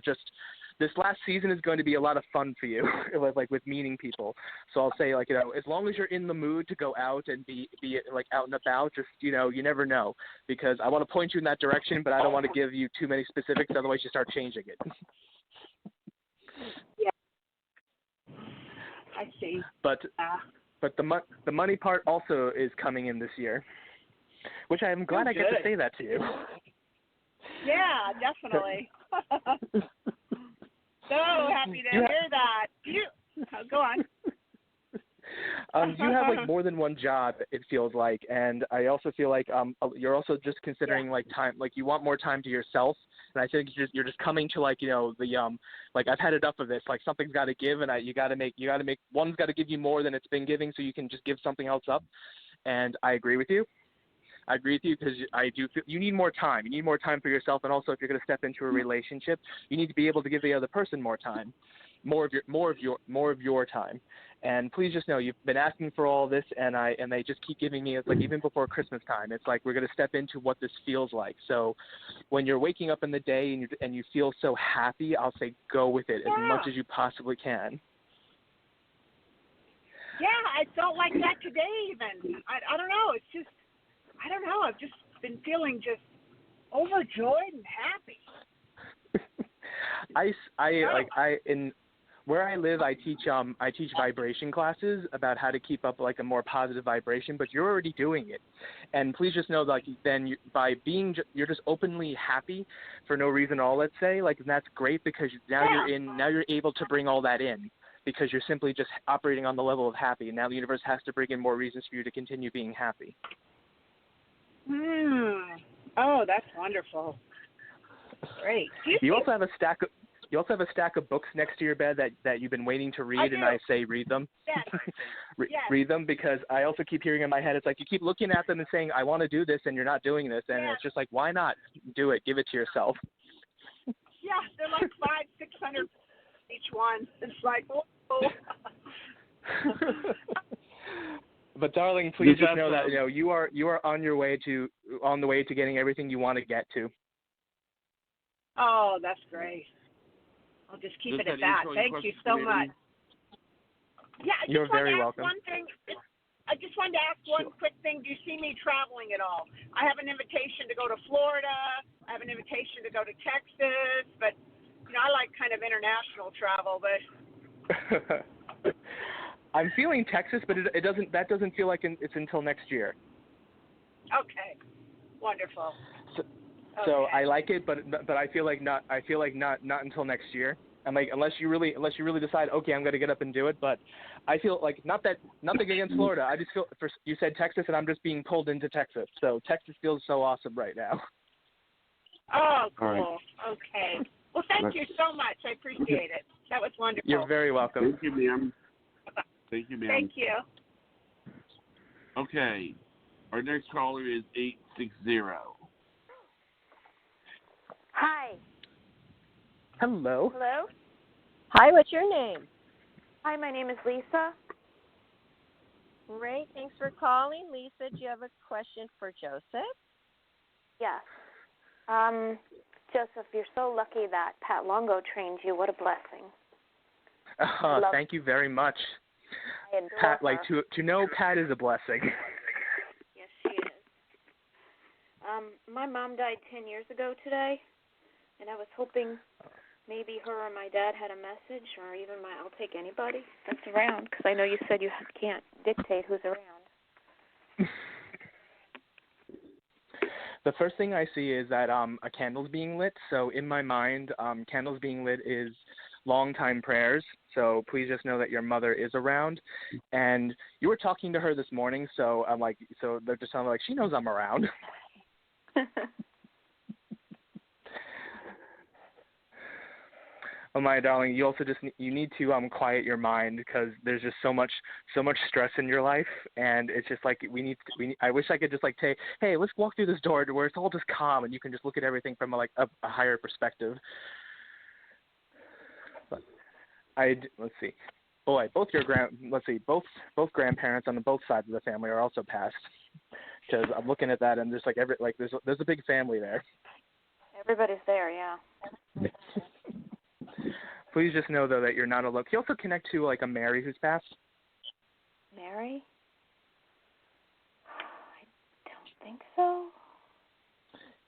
just this last season is going to be a lot of fun for you, like with meeting people. So I'll say as long as you're in the mood to go out and be like out and about, just you never know, because I want to point you in that direction, but I don't want to give you too many specifics, otherwise you start changing it. Yeah, I see. But the money part also is coming in this year, which I am glad I get to say that to you. Yeah, definitely. So happy to hear that. Go on. You have like more than one job, it feels like, and I also feel like you're also just considering like time, like you want more time to yourself, and I think you're just coming to like like I've had enough of this. Like something's got to give, and you got to make one's got to give you more than it's been giving, so you can just give something else up. And I agree with you. I agree with you because I do feel you need more time. You need more time for yourself, and also if you're going to step into a relationship, you need to be able to give the other person more time, more of your time. And please just know you've been asking for all this, and they just keep giving me. It's like even before Christmas time, it's like we're going to step into what this feels like. So when you're waking up in the day and you feel so happy, I'll say go with it as much as you possibly can. Yeah, I felt like that today even. I don't know. It's just. I don't know. I've just been feeling just overjoyed and happy. Where I live, I teach vibration classes about how to keep up like a more positive vibration. But you're already doing it, and please just know like then you're just openly happy for no reason at all. Let's say and that's great because now you're able to bring all that in because you're simply just operating on the level of happy. And now the universe has to bring in more reasons for you to continue being happy. Oh, that's wonderful. Great. You also have a stack of books next to your bed that you've been waiting to read, and I say read them. Yes. Read them because I also keep hearing in my head, it's like you keep looking at them and saying, I want to do this, and you're not doing this, and it's just like, why not do it? Give it to yourself. Yeah, they're like 500-600 each one. It's like, oh. But darling, please just know that you are on the way to getting everything you want to get to. Oh, that's great. I'll just keep it at that. Thank you so much. Yeah, You're very welcome. I just wanted to ask one quick thing. Do you see me traveling at all? I have an invitation to go to Florida. I have an invitation to go to Texas, but I like kind of international travel, but. I'm feeling Texas, but that doesn't feel like it's until next year. Okay, wonderful. So I like it, but I feel like not until next year. I'm like unless you really decide, okay, I'm going to get up and do it. But I feel like nothing against Florida. I just feel you said Texas, and I'm just being pulled into Texas. So Texas feels so awesome right now. Oh, cool. Right. Okay. Well, thank you so much. I appreciate it. That was wonderful. You're very welcome. Thank you, ma'am. Thank you, ma'am. Thank you. Okay. Our next caller is 860. Hi. Hello. Hello? Hi, what's your name? Hi, my name is Lisa. Great. Thanks for calling. Lisa, do you have a question for Joseph? Yes. Joseph, you're so lucky that Pat Longo trained you. What a blessing. Thank you very much. Pat, to know Pat is a blessing. Yes, she is. My mom died 10 years ago today, and I was hoping maybe her or my dad had a message, or even I'll take anybody that's around, because I know you said you can't dictate who's around. The first thing I see is that a candle's being lit. So in my mind, candles being lit is long time prayers. So please just know that your mother is around. And you were talking to her this morning, so I'm like, so they're just telling me like she knows I'm around. Oh, my darling, you also you need to quiet your mind because there's just so much stress in your life, and it's just like I wish I could just like say, hey, let's walk through this door where it's all just calm and you can just look at everything from a higher perspective. But let's see. Boy, both grandparents on both sides of the family are also passed. Because I'm looking at that and there's there's a big family there. Everybody's there, yeah. Please just know, though, that you're not alone. Can you also connect to, like, a Mary who's passed? Mary? I don't think so.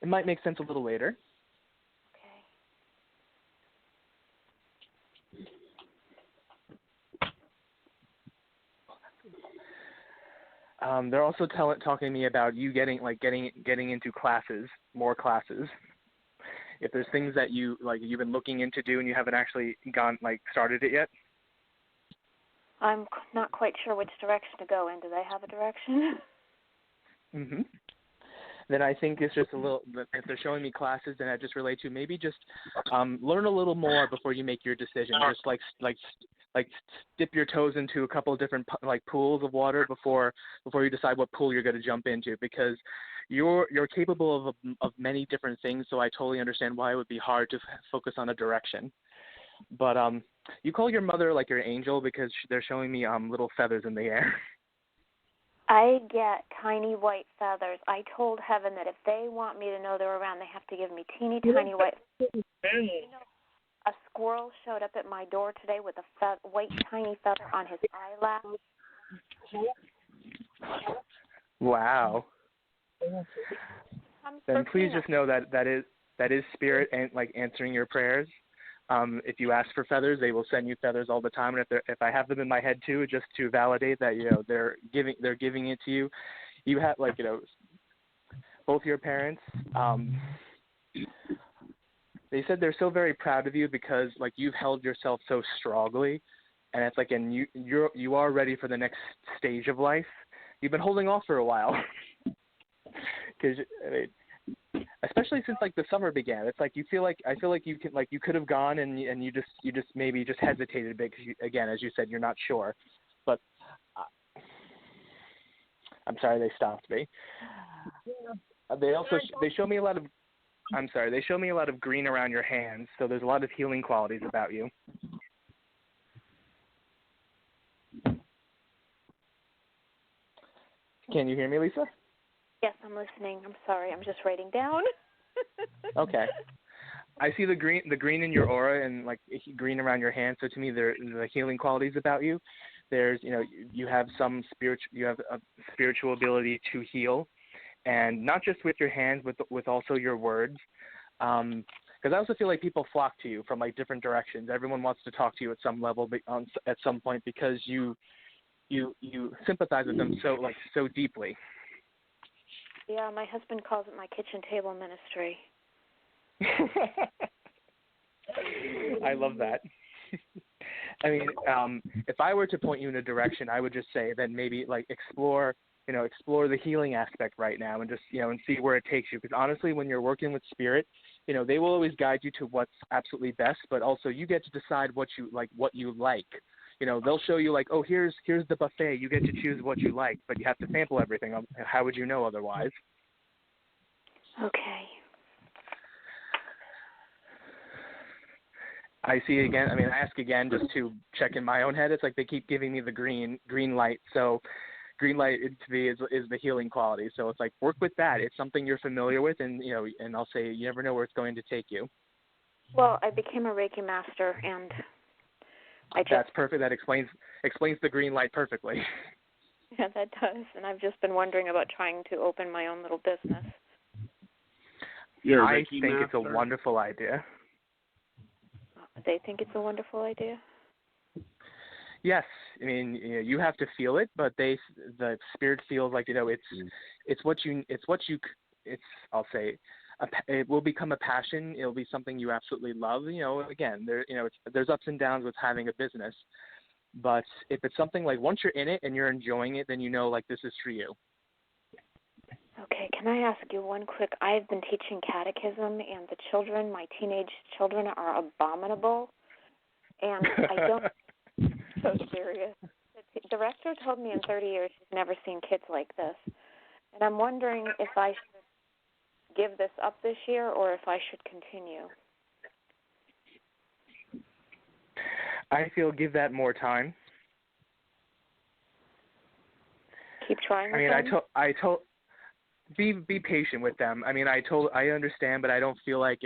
It might make sense a little later. Okay. They're also talking to me about you getting into classes, more classes. If there's things that you've been looking into do and you haven't actually started it yet. I'm not quite sure which direction to go in. Do they have a direction? Mm-hmm. Then I think it's just a little. If they're showing me classes, then I just relate to maybe just learn a little more before you make your decision. Just like dip your toes into a couple of different pools of water before you decide what pool you're going to jump into, because you're capable of many different things. So I totally understand why it would be hard to focus on a direction. But you call your mother like your angel because they're showing me little feathers in the air. I get tiny white feathers. I told Heaven that if they want me to know they're around, they have to give me teeny tiny white feathers. You know, a squirrel showed up at my door today with a white tiny feather on his eyelash. Wow. Then please just know that is spirit and answering your prayers. If you ask for feathers, they will send you feathers all the time. And if I have them in my head too, just to validate that they're giving it to you. You have both your parents. They said they're so very proud of you because you've held yourself so strongly, and it's and you are ready for the next stage of life. You've been holding off for a while. Because especially since the summer began, it's I feel like you can you could have gone and you just maybe just hesitated a bit because again, as you said, you're not sure. But I'm sorry they stopped me. They show me a lot of. I'm sorry. They show me a lot of green around your hands, so there's a lot of healing qualities about you. Can you hear me, Lisa? Yes, I'm listening. I'm sorry. I'm just writing down. Okay. I see the green in your aura and green around your hands. So to me, there are the healing qualities about you. There's you have a spiritual ability to heal, and not just with your hands, but with also your words. Because I also feel like people flock to you from different directions. Everyone wants to talk to you at some level, at some point, because you sympathize with them so deeply. Yeah, my husband calls it my kitchen table ministry. I love that. I mean, if I were to point you in a direction, I would just say that maybe explore the healing aspect right now and just and see where it takes you. Because honestly, when you're working with spirit, they will always guide you to what's absolutely best, but also you get to decide what you like. They'll show you oh, here's the buffet. You get to choose what you like, but you have to sample everything. How would you know otherwise? Okay. I see again. I mean, I ask again just to check in my own head. It's they keep giving me the green light. So green light to me is the healing quality. So it's work with that. It's something you're familiar with, and and I'll say you never know where it's going to take you. Well, I became a Reiki master, and That's perfect. That explains the green light perfectly. Yeah, that does. And I've just been wondering about trying to open my own little business. I think it's a wonderful idea. They think it's a wonderful idea? Yes. I mean, you have to feel it, but the spirit feels it's I'll say, it will become a passion. It'll be something you absolutely love. Again, there's ups and downs with having a business, but if it's something like once you're in it and you're enjoying it, then like this is for you. Okay, can I ask you one quick? I've been teaching catechism, and the children, my teenage children, are abominable, and I don't. So serious. The director told me in 30 years she's never seen kids like this, and I'm wondering if I should give this up this year or if I should continue. I feel give that more time. Keep trying with them? I told be patient with them. I understand, but I don't feel like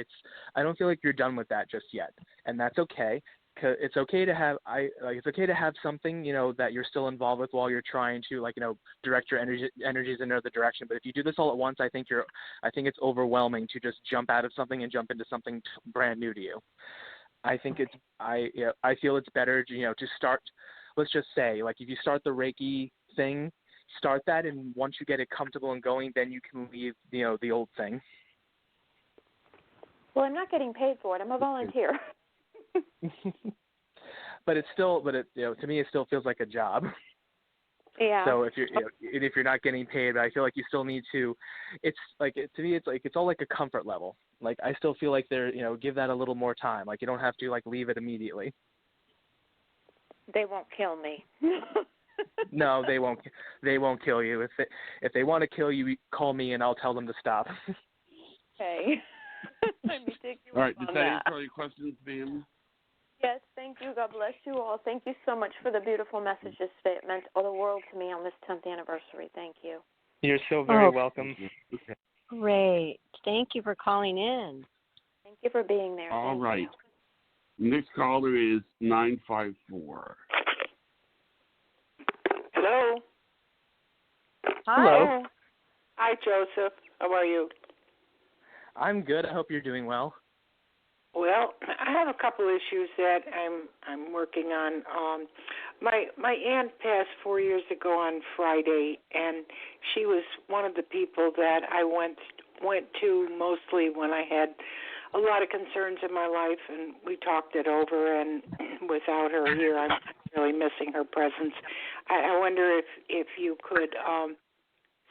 you're done with that just yet, and that's okay. It's okay to have something that you're still involved with while you're trying to direct your energies in another direction. But if you do this all at once, I think it's overwhelming to just jump out of something and jump into something brand new to you. I feel it's better to start. Let's just say if you start the Reiki thing, start that, and once you get it comfortable and going, then you can leave the old thing. Well, I'm not getting paid for it. I'm a volunteer. But to me it still feels like a job. Yeah. So if you're not getting paid, I feel like you still need to. It's to me it's all like a comfort level. I still feel like give that a little more time. You don't have to leave it immediately. They won't kill me. No, they won't. They won't kill you. If they want to kill you, call me and I'll tell them to stop. Okay. Let me take you all right. on Does that answer all your questions, ma'am? Yes, thank you. God bless you all. Thank you so much for the beautiful messages today. It meant all the world to me on this 10th anniversary. Thank you. You're so very welcome. Okay. Great. Thank you for calling in. Thank you for being there. All Thank right. you. Next caller is 954. Hello. Hi. Hello. Hi, Joseph. How are you? I'm good. I hope you're doing well. Well, I have a couple issues that I'm working on. My aunt passed 4 years ago on Friday, and she was one of the people that I went to mostly when I had a lot of concerns in my life, and we talked it over. And without her here, I'm really missing her presence. I wonder if you could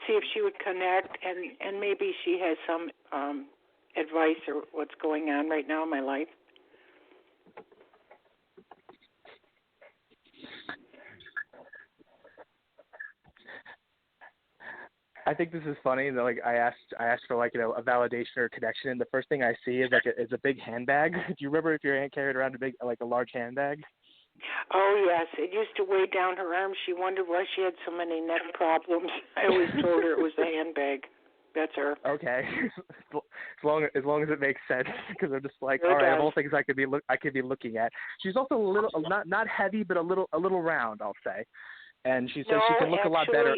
see if she would connect, and maybe she has some advice or what's going on right now in my life. I think this is funny. I asked for a validation or a connection, and the first thing I see is is a big handbag. Do you remember if your aunt carried around a large handbag? Oh yes, it used to weigh down her arms. She wondered why she had so many neck problems. I always told her it was the handbag. That's her. Okay, as long as it makes sense, because I'm just all right. Of all things I could be looking at. She's also a little not heavy, but a little round, I'll say. And she says she can look a lot better.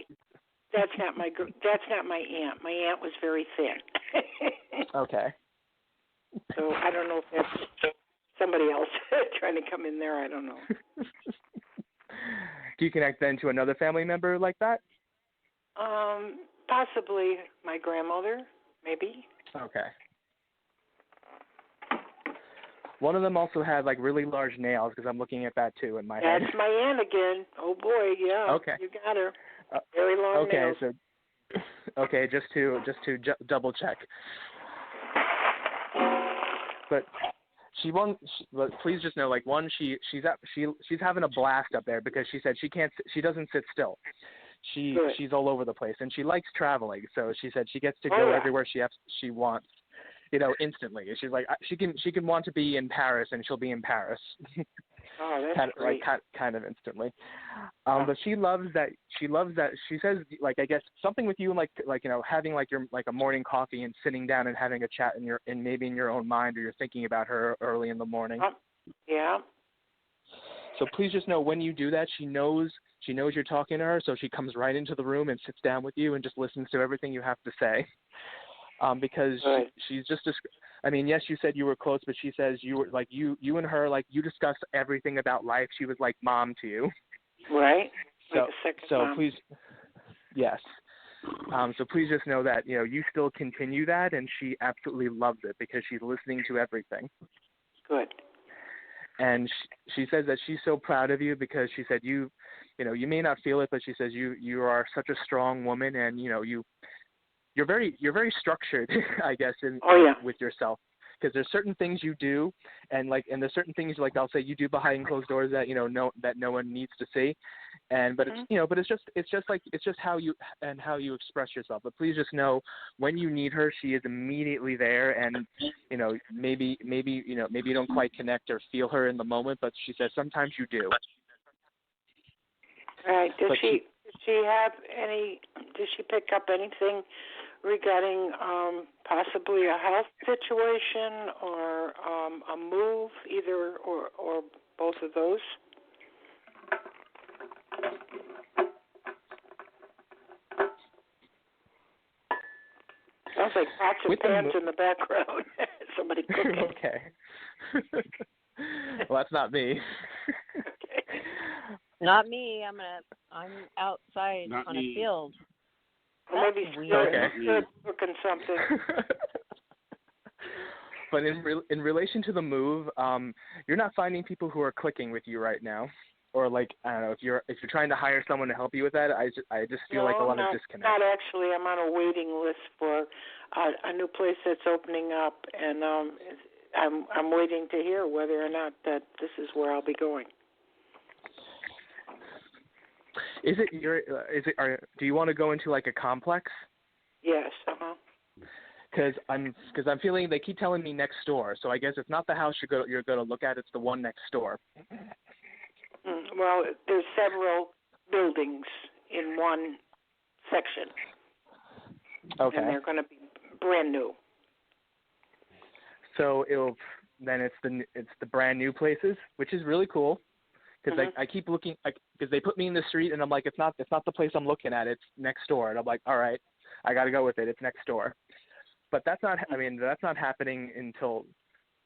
That's not my aunt. My aunt was very thin. Okay. So I don't know if that's somebody else trying to come in there. I don't know. Do you connect then to another family member like that? Possibly my grandmother, maybe. Okay. One of them also had really large nails, because I'm looking at that too in my head. That's my aunt again. Oh boy, yeah. Okay. You got her. Very long nails. Okay, just to double check. But but please just know, she's having a blast up there, because she said she doesn't sit still. She's all over the place, and she likes traveling. So she said she gets to go everywhere she wants, instantly. She's like she can want to be in Paris, and she'll be in Paris. Oh, that's great. Kind of instantly. But she loves that. She says, I guess something with you, having your a morning coffee and sitting down and having a chat maybe in your own mind, or you're thinking about her early in the morning. Yeah. So please just know, when you do that, she knows you're talking to her, so she comes right into the room and sits down with you and just listens to everything you have to say. Because she's just, yes, you said you were close, but she says you were you and her, you discussed everything about life. She was like mom to you. Right. So mom. please, yes. So please just know that, you still continue that, and she absolutely loves it because she's listening to everything. Good. And she says that she's so proud of you because she said you may not feel it, but she says you are such a strong woman, and you're very structured, I guess, with yourself. Because there's certain things you do, and there's certain things I'll say you do behind closed doors that that no one needs to see, but it's just how you express yourself. But please just know when you need her, she is immediately there, and maybe you don't quite connect or feel her in the moment, but she says sometimes you do. All right. Does she pick up anything regarding possibly a health situation or a move, either or both of those? Sounds like pots and pans in the background. Somebody cooking. Okay. Well, that's not me. Okay. Not me. I'm outside Not on me. a field. Well, maybe still cooking something. But in relation to the move, you're not finding people who are clicking with you right now, or I don't know, if you're trying to hire someone to help you with that. I just feel like a lot of disconnect. Not actually. I'm on a waiting list for a new place that's opening up, and I'm waiting to hear whether or not that this is where I'll be going. Do you want to go into a complex? Yes. Because I'm feeling they keep telling me next door, so I guess it's not the house you're going to look at; it's the one next door. Well, there's several buildings in one section. Okay. And they're going to be brand new. So it's the brand new places, which is really cool. Because I keep looking, because they put me in the street, and I'm like, it's not the place I'm looking at. It's next door, and I'm like, all right, I got to go with it. It's next door. But that's not happening until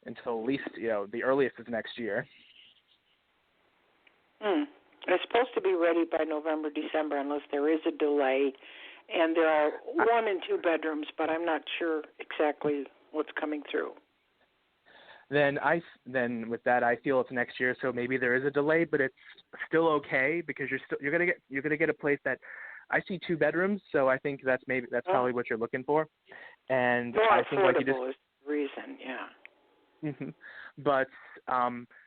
at least the earliest is next year. It's supposed to be ready by November, December, unless there is a delay. And there are 1 and 2 bedrooms, but I'm not sure exactly what's coming through. Then with that I feel it's next year, so maybe there is a delay, but it's still okay because you're gonna get a place that I see 2 bedrooms, so I think that's probably what you're looking for. And more I think affordable is the reason, yeah. Mm-hmm. But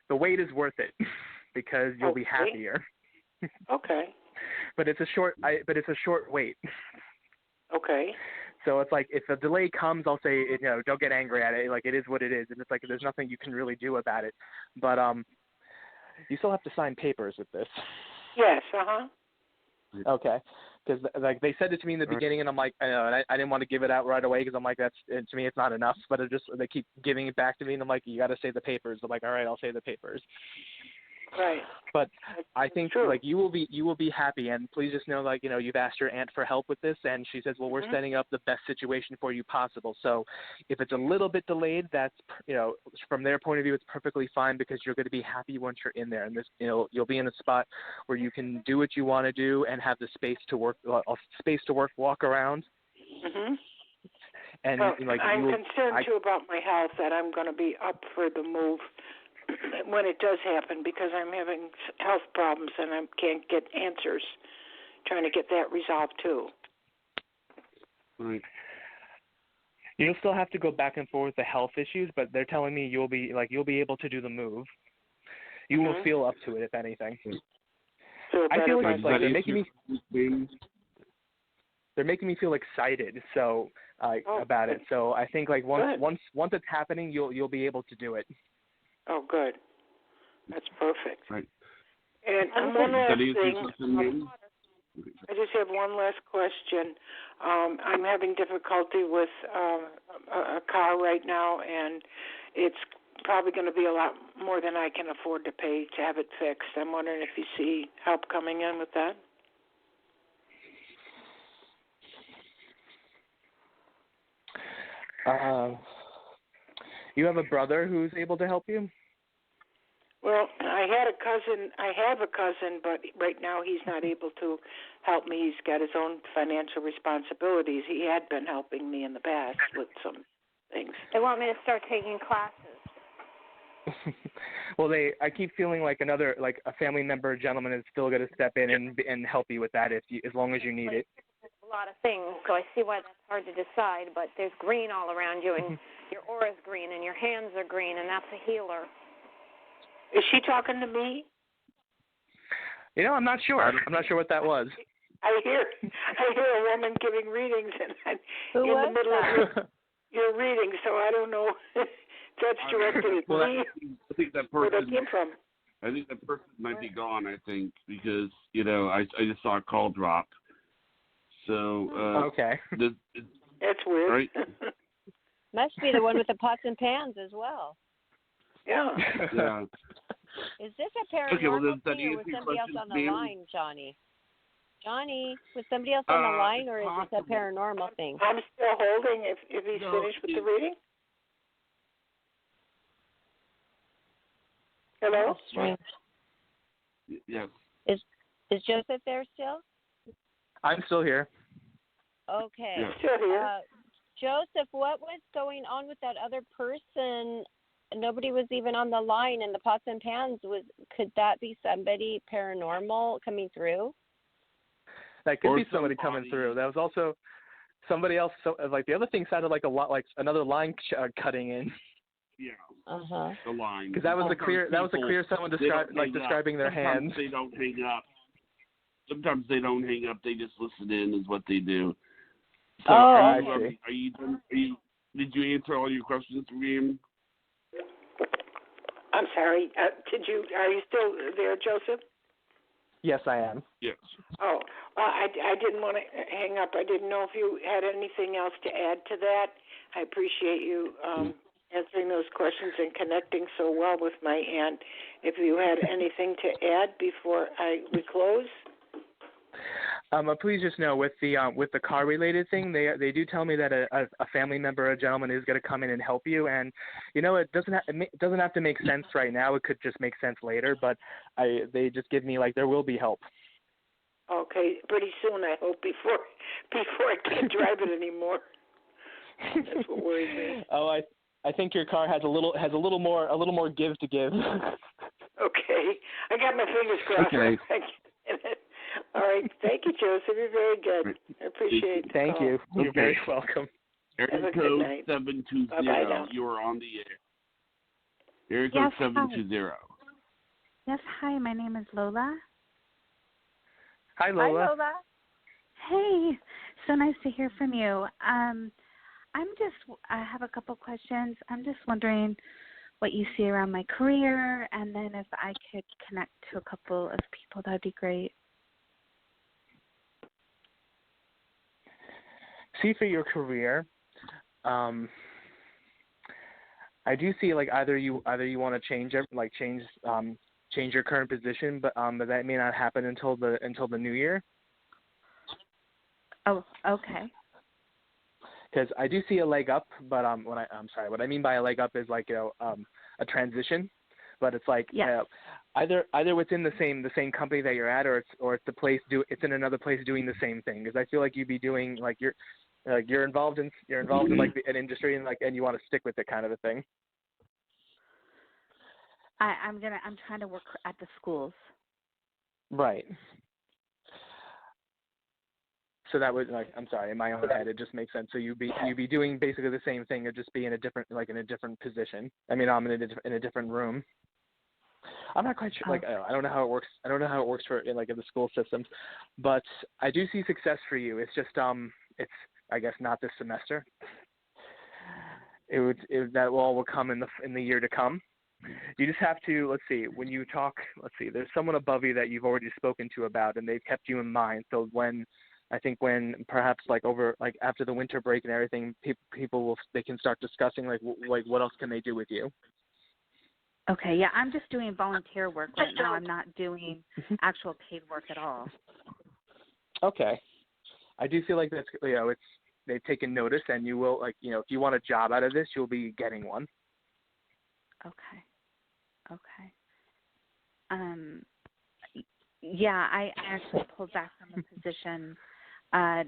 the wait is worth it because you'll be happier. Okay. But it's a short wait. Okay. So it's if a delay comes, I'll say, don't get angry at it. It is what it is, and it's there's nothing you can really do about it. But you still have to sign papers with this. Yes. Okay. Because they said it to me in the beginning, and I'm like, I didn't want to give it out right away because I'm like, to me it's not enough. But they keep giving it back to me, and I'm like, you got to say the papers. I'm like, all right, I'll say the papers. Right. But I think you will be happy, and please just know you've asked your aunt for help with this, and she says, well, we're setting up the best situation for you possible. So if it's a little bit delayed, that's from their point of view, it's perfectly fine because you're going to be happy once you're in there, and this you'll be in a spot where you can do what you want to do and have the space to work, walk around. Mm-hmm. And I'm concerned too about my health, that I'm going to be up for the move when it does happen because I'm having health problems and I can't get answers. Trying to get that resolved too. Right. You'll still have to go back and forth with the health issues, but they're telling me you'll be able to do the move. You will feel up to it, if anything. I feel they're making me feel excited about it. So I think once it's happening, you'll be able to do it. Oh, good. That's perfect. Right. And one last thing. I just have one last question. I'm having difficulty with a car right now, and it's probably going to be a lot more than I can afford to pay to have it fixed. I'm wondering if you see help coming in with that. You have a brother who's able to help you? Well, I have a cousin, but right now he's not able to help me. He's got his own financial responsibilities. He had been helping me in the past with some things. They want me to start taking classes. Well, I keep feeling like a family member, gentleman, is still going to step in and help you with that as long as you need it. A lot of things, so I see why that's hard to decide. But there's green all around you, and your aura's green, and your hands are green, and that's a healer. Is she talking to me? I'm not sure. I'm not sure what that was. I hear a woman giving readings, and Who in was the middle that? of your reading, so I don't know if that's directed at me. I think that where person that came from. I think that person might be gone. I think because I just saw a call drop. So okay, that's weird. Right? Must be the one with the pots and pans as well. Yeah. Yeah. Is this a paranormal Okay, well, does that thing, or was answer your somebody else question, on the ma'am? line, Johnny? Johnny, was somebody else on the line, or is this a paranormal thing? I'm still holding. If he's finished with the reading. Hello. That's strange. Yes. Is Joseph there still? I'm still here. Okay. Yeah. Still here. Joseph, what was going on with that other person? Nobody was even on the line, and the pots and pans could that be somebody paranormal coming through? That could Or be somebody coming through. That was also somebody else. So, the other thing sounded like a lot like another line cutting in. Yeah. Uh-huh. The line. Because that was a clear someone describing their hands. Sometimes they don't hang up. Sometimes they don't hang up. They just listen in, is what they do. So I see. Are you done? Did you answer all your questions for me? I'm sorry. Are you still there, Joseph? Yes, I am. Yes. Oh, I didn't want to hang up. I didn't know if you had anything else to add to that. I appreciate you answering those questions and connecting so well with my aunt. If you had anything to add before we close. Please just know with the car related thing, they do tell me that a family member, a gentleman, is going to come in and help you, and it doesn't have to make sense right now. It could just make sense later, but they just give me there will be help. Okay, pretty soon I hope before I can't drive it anymore. That's what worries me. Oh, I think your car has a little more give to give. Okay, I got my fingers crossed. Okay. All right. Thank you, Joseph. You're very good. I appreciate it. Thank you. You're very welcome. Area code 720. You are on the air. Area code 720. Yes, hi. My name is Lola. Hi, Lola. Hi, Lola. Hey, so nice to hear from you. I have a couple questions. I'm just wondering what you see around my career, and then if I could connect to a couple of people, that'd be great. See, for your career, I do see either you want to change your current position, but that may not happen until the new year. Oh, okay. Because I do see a leg up, but what I mean by a leg up is a transition, but it's either within the same company that you're at, or it's the place it's in another place doing the same thing. Because I feel like you'd be doing you're involved in an industry and you want to stick with it, kind of a thing. I'm trying to work at the schools. Right. So that would I'm sorry, in my own head it just makes sense. So you'd be doing basically the same thing, or just be in a different position. I mean, I'm in a different room. I'm not quite sure. I don't know how it works. I don't know how it works in the school systems, but I do see success for you. It's just it's I guess not this semester. That all will come in the year to come. You just have to when you talk. There's someone above you that you've already spoken to about, and they've kept you in mind. So when perhaps after the winter break and everything, people they can start discussing what else can they do with you. Okay, yeah, I'm just doing volunteer work right now. I'm not doing actual paid work at all. Okay, I do feel like that's they've taken notice, and you will if you want a job out of this, you'll be getting one. Okay. yeah, I actually pulled back from a position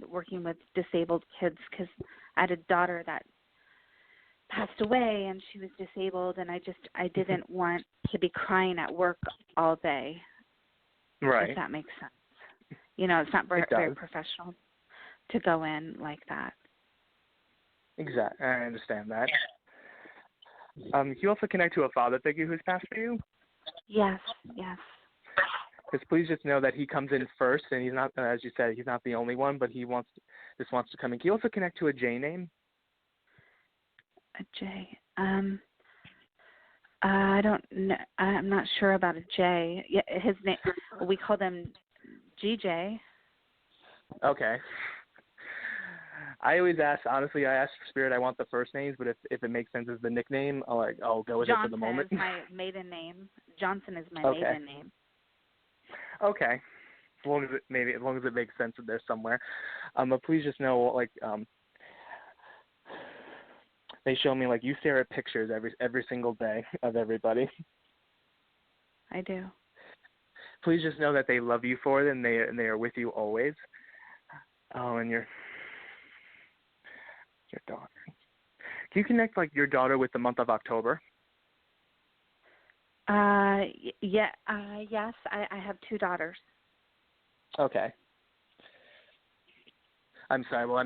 working with disabled kids because I had a daughter that passed away and she was disabled, and I didn't want to be crying at work all day. Right. If that makes sense. You know, it's not very professional to go in like that. Exactly. I understand that. Can you also connect to a father figure who's passed for you? Yes. Because please just know that he comes in first, and he's not, as you said, he's not the only one, but he wants to come in. Can you also connect to a J name? A J. I don't know. I'm not sure about a J. Yeah, his name. We call them GJ. Okay. I always ask. Honestly, I ask for Spirit. I want the first names, but if it makes sense as the nickname, I'll go with Johnson it for the moment. is my maiden name. Johnson is my Okay. maiden name. Okay. As long as it makes sense that there's somewhere. But please just know, they show me you stare at pictures every single day of everybody. I do. Please just know that they love you for it, and they are with you always. Oh, and your daughter. Can you connect your daughter with the month of October? Yes. I have 2 daughters. Okay. I'm sorry. Well, that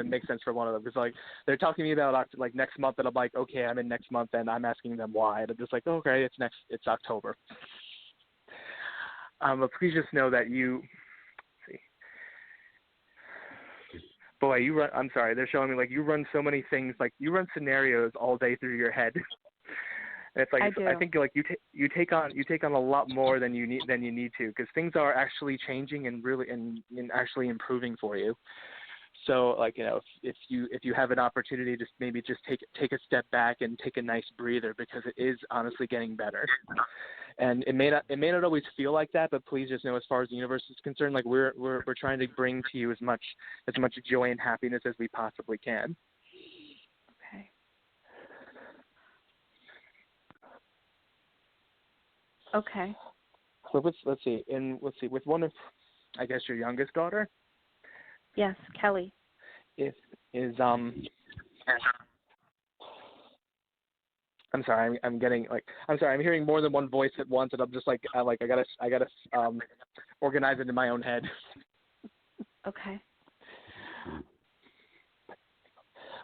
makes sense for one of them because they're talking to me about next month, and I'm like, okay, I'm in next month, and I'm asking them why, and I'm just like, okay, it's October. But please just know that you. Let's see. Boy, you run. I'm sorry. They're showing me you run so many things. You run scenarios all day through your head. And it's I do. I think you take on a lot more than you need to because things are actually changing and really and actually improving for you. So if you have an opportunity to maybe just take a step back and take a nice breather because it is honestly getting better. And it may not always feel like that, but please just know as far as the universe is concerned, we're trying to bring to you as much joy and happiness as we possibly can. Okay. Okay. So let's see with one of, I guess, your youngest daughter. Yes, Kelly. I'm sorry. I'm hearing more than one voice at once, and I'm just I gotta organize it in my own head. Okay.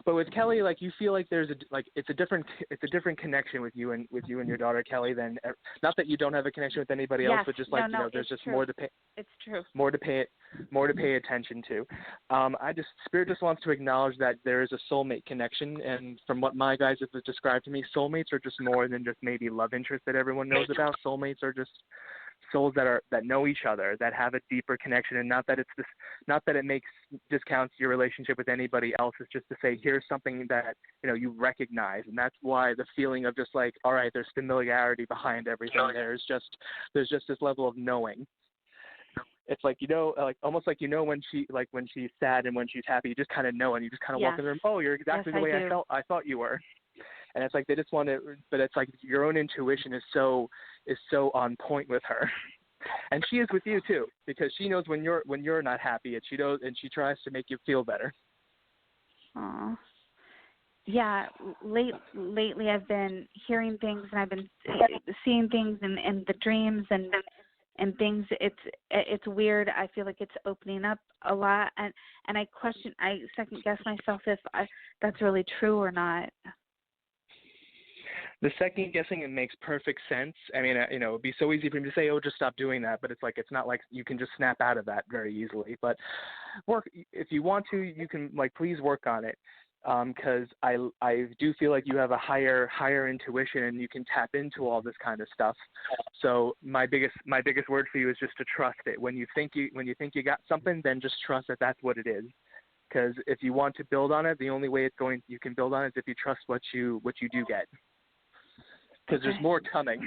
But with Kelly, you feel there's it's a different connection with you and your daughter Kelly than not that you don't have a connection with anybody else, but just there's just true. more to pay. It's true. More to pay attention to. Spirit just wants to acknowledge that there is a soulmate connection, and from what my guys have described to me, soulmates are just more than just maybe love interest that everyone knows about. Soulmates are just souls that know each other, that have a deeper connection, and not that it discounts your relationship with anybody else. It's just to say here's something that you recognize, and that's why the feeling of just all right, there's familiarity behind everything. There's just this level of knowing. It's almost when she's sad and when she's happy, you just kind of know, and you just kind of walk in the room. Oh, you're exactly the way I thought you were. And it's they just want to, but it's your own intuition is so on point with her, and she is with you too, because she knows when you're not happy, and she knows, and she tries to make you feel better. Aw. Yeah, lately I've been hearing things, and I've been seeing things in the dreams and things. It's weird. I feel like it's opening up a lot, and I second guess myself if that's really true or not. The second guessing, it makes perfect sense. I mean, it'd be so easy for me to say, oh, just stop doing that. But it's not like you can just snap out of that very easily. But if you want to, you can please work on it. Because I do feel like you have a higher intuition, and you can tap into all this kind of stuff. So my biggest word for you is just to trust it. When you think you got something, then just trust that that's what it is. Because if you want to build on it, the only way you can build on it is if you trust what you do get. Because there's more coming,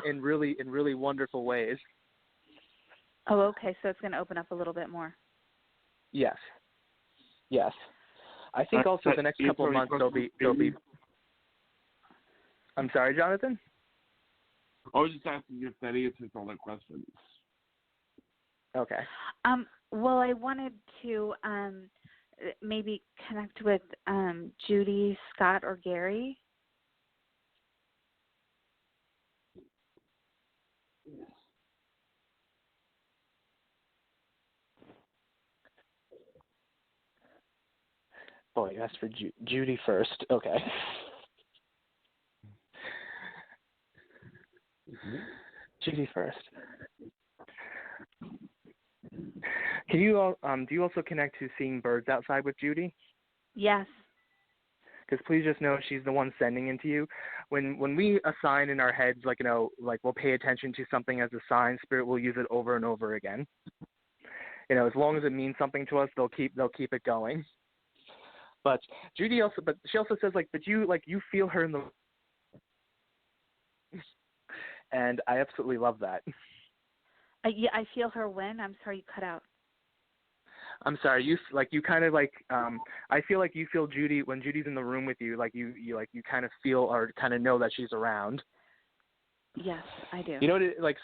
in really wonderful ways. Oh, okay. So it's going to open up a little bit more. Yes. I think also the next couple of months there'll be. I'm sorry, Jonathan? I was just asking if that answers all the questions. Okay. Well, I wanted to maybe connect with Judy, Scott, or Gary. Oh, you asked for Judy first. Okay. Judy first. Can you do you also connect to seeing birds outside with Judy? Yes. Because please just know she's the one sending into you. When we assign in our heads, like like we'll pay attention to something as a sign, Spirit will use it over and over again. As long as it means something to us, they'll keep it going. But Judy she also says but you feel her in the, and I absolutely love that. Yeah, I feel her when? I'm sorry, you cut out. I'm sorry. You kind of I feel like you feel Judy when Judy's in the room with you. You kind of feel or kind of know that she's around. Yes, I do.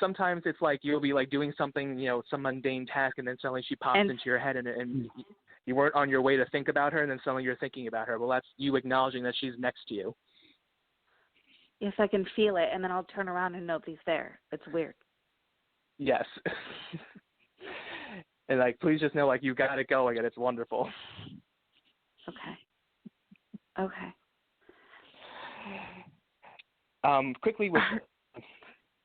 Sometimes it's like you'll be doing something, some mundane task, and then suddenly she pops into your head, and you weren't on your way to think about her, and then suddenly you're thinking about her. Well, that's you acknowledging that she's next to you. Yes, I can feel it, and then I'll turn around and nobody's there. It's weird. Yes. And please just know you got it going, and it's wonderful. Okay. Quickly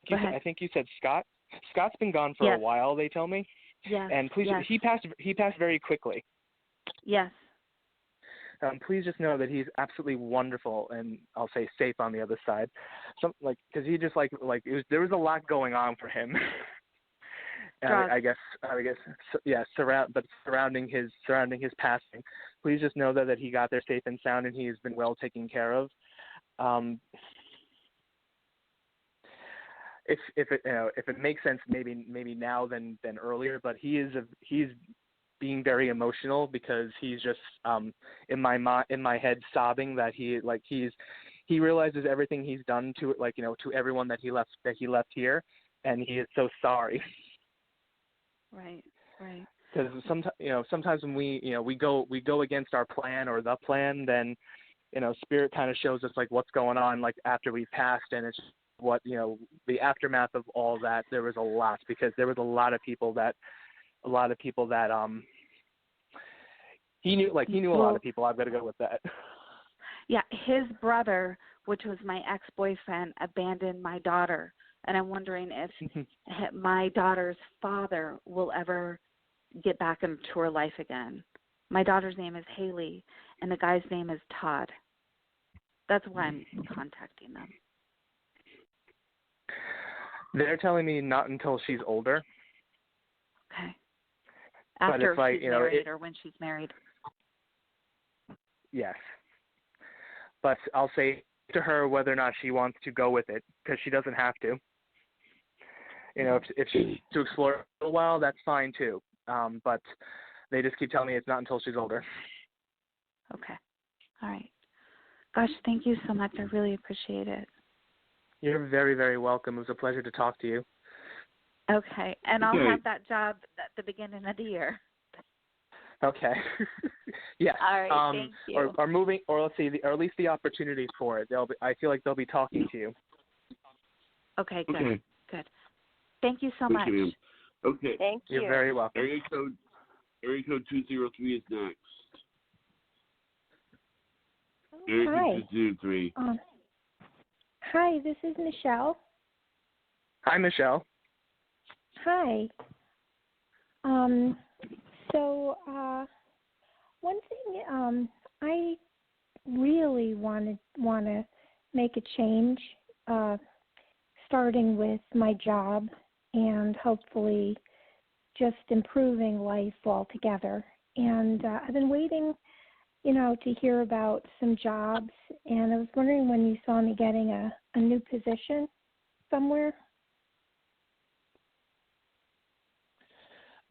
Go ahead. I think you said Scott. Scott's been gone for a while, they tell me. Yes. And please, yes. he passed very quickly. Yes. Please just know that he's absolutely wonderful, and I'll say safe on the other side. Because he just there was a lot going on for him. I guess surrounding his passing. Please just know that he got there safe and sound, and he has been well taken care of. If it makes sense, maybe now than earlier, but he's being very emotional because he's just in my head sobbing that he realizes everything he's done to to everyone that he left here, and he is so sorry. Right. Because sometimes when we go against our plan or the plan, then Spirit kind of shows us what's going on after we've passed, and it's what the aftermath of all that. There was a lot, because there was a lot of people that he knew a lot of people. I've got to go with that. Yeah, his brother, which was my ex-boyfriend, abandoned my daughter, and I'm wondering if my daughter's father will ever get back into her life again. My daughter's name is Haley, and the guy's name is Todd. That's why I'm contacting them. They're telling me not until she's older. Okay. After but if she's married or when she's married. Yes. But I'll say to her whether or not she wants to go with it, because she doesn't have to. If she to explore for a while, that's fine too. But they just keep telling me it's not until she's older. Okay. All right. Gosh, thank you so much. I really appreciate it. You're very, very welcome. It was a pleasure to talk to you. Okay. And I'll have that job at the beginning of the year. Okay. Yes. All right. Thank you. Or moving, or let's see, or at least the opportunities for it. I feel like they'll be talking to you. Okay. Good. Okay. Good. Thank you so much. You. Okay. Thank you. You're very welcome. Area code 203 is next. Area code 203. Hi, this is Michelle. Hi, Michelle. Hi. So one thing I really want to make a change, starting with my job and hopefully just improving life altogether. And I've been waiting, to hear about some jobs, and I was wondering when you saw me getting a new position somewhere.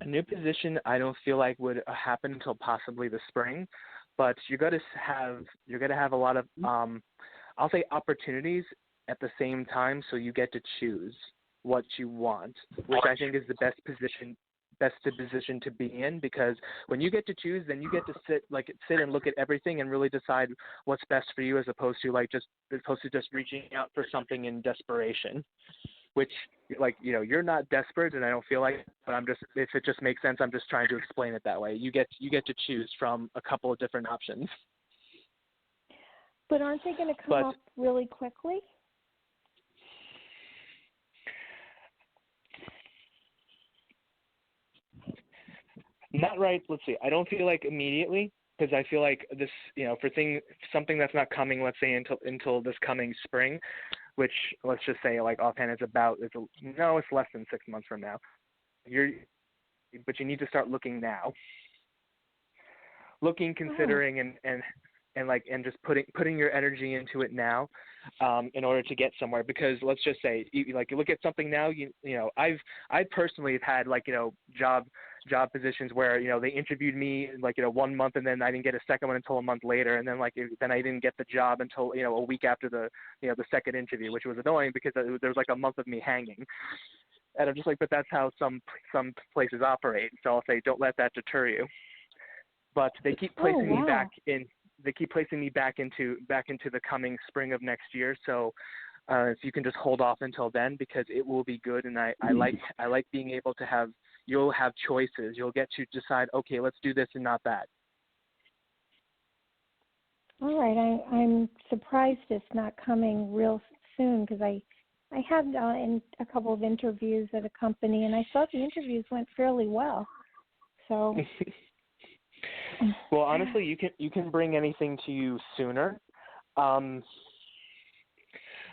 A new position I don't feel like would happen until possibly the spring, but you're going to have a lot of I'll say opportunities at the same time, so you get to choose what you want, which I think is the best position to be in, because when you get to choose, then you get to sit and look at everything and really decide what's best for you, as opposed to just reaching out for something in desperation, which, like, you know, you're not desperate, and I don't feel like it, but if it just makes sense, I'm just trying to explain it that way. You get to choose from a couple of different options. But aren't they going to come up really quickly? Not right. Let's see. I don't feel like immediately, because I feel like this, you know, something that's not coming, let's say until this coming spring, which let's just say, like, offhand, it's less than 6 months from now. But you need to start looking now. Considering, and just putting your energy into it now, in order to get somewhere. Because let's just say, you look at something now. You know, I personally have had, like, you know, job positions where, you know, they interviewed me, like, you know, 1 month, and then I didn't get a second one until a month later, and then then I didn't get the job until, you know, a week after the second interview, which was annoying because there was like a month of me hanging. And I'm just like, but that's how some places operate. So I'll say, don't let that deter you. But they keep placing me back in. They keep placing me back into the coming spring of next year. So if you can just hold off until then, because it will be good. And I like being able to have. You'll have choices. You'll get to decide, okay, let's do this and not that. All right. I'm surprised it's not coming real soon, because I had in a couple of interviews at a company, and I thought the interviews went fairly well. So. Well, honestly, you can bring anything to you sooner.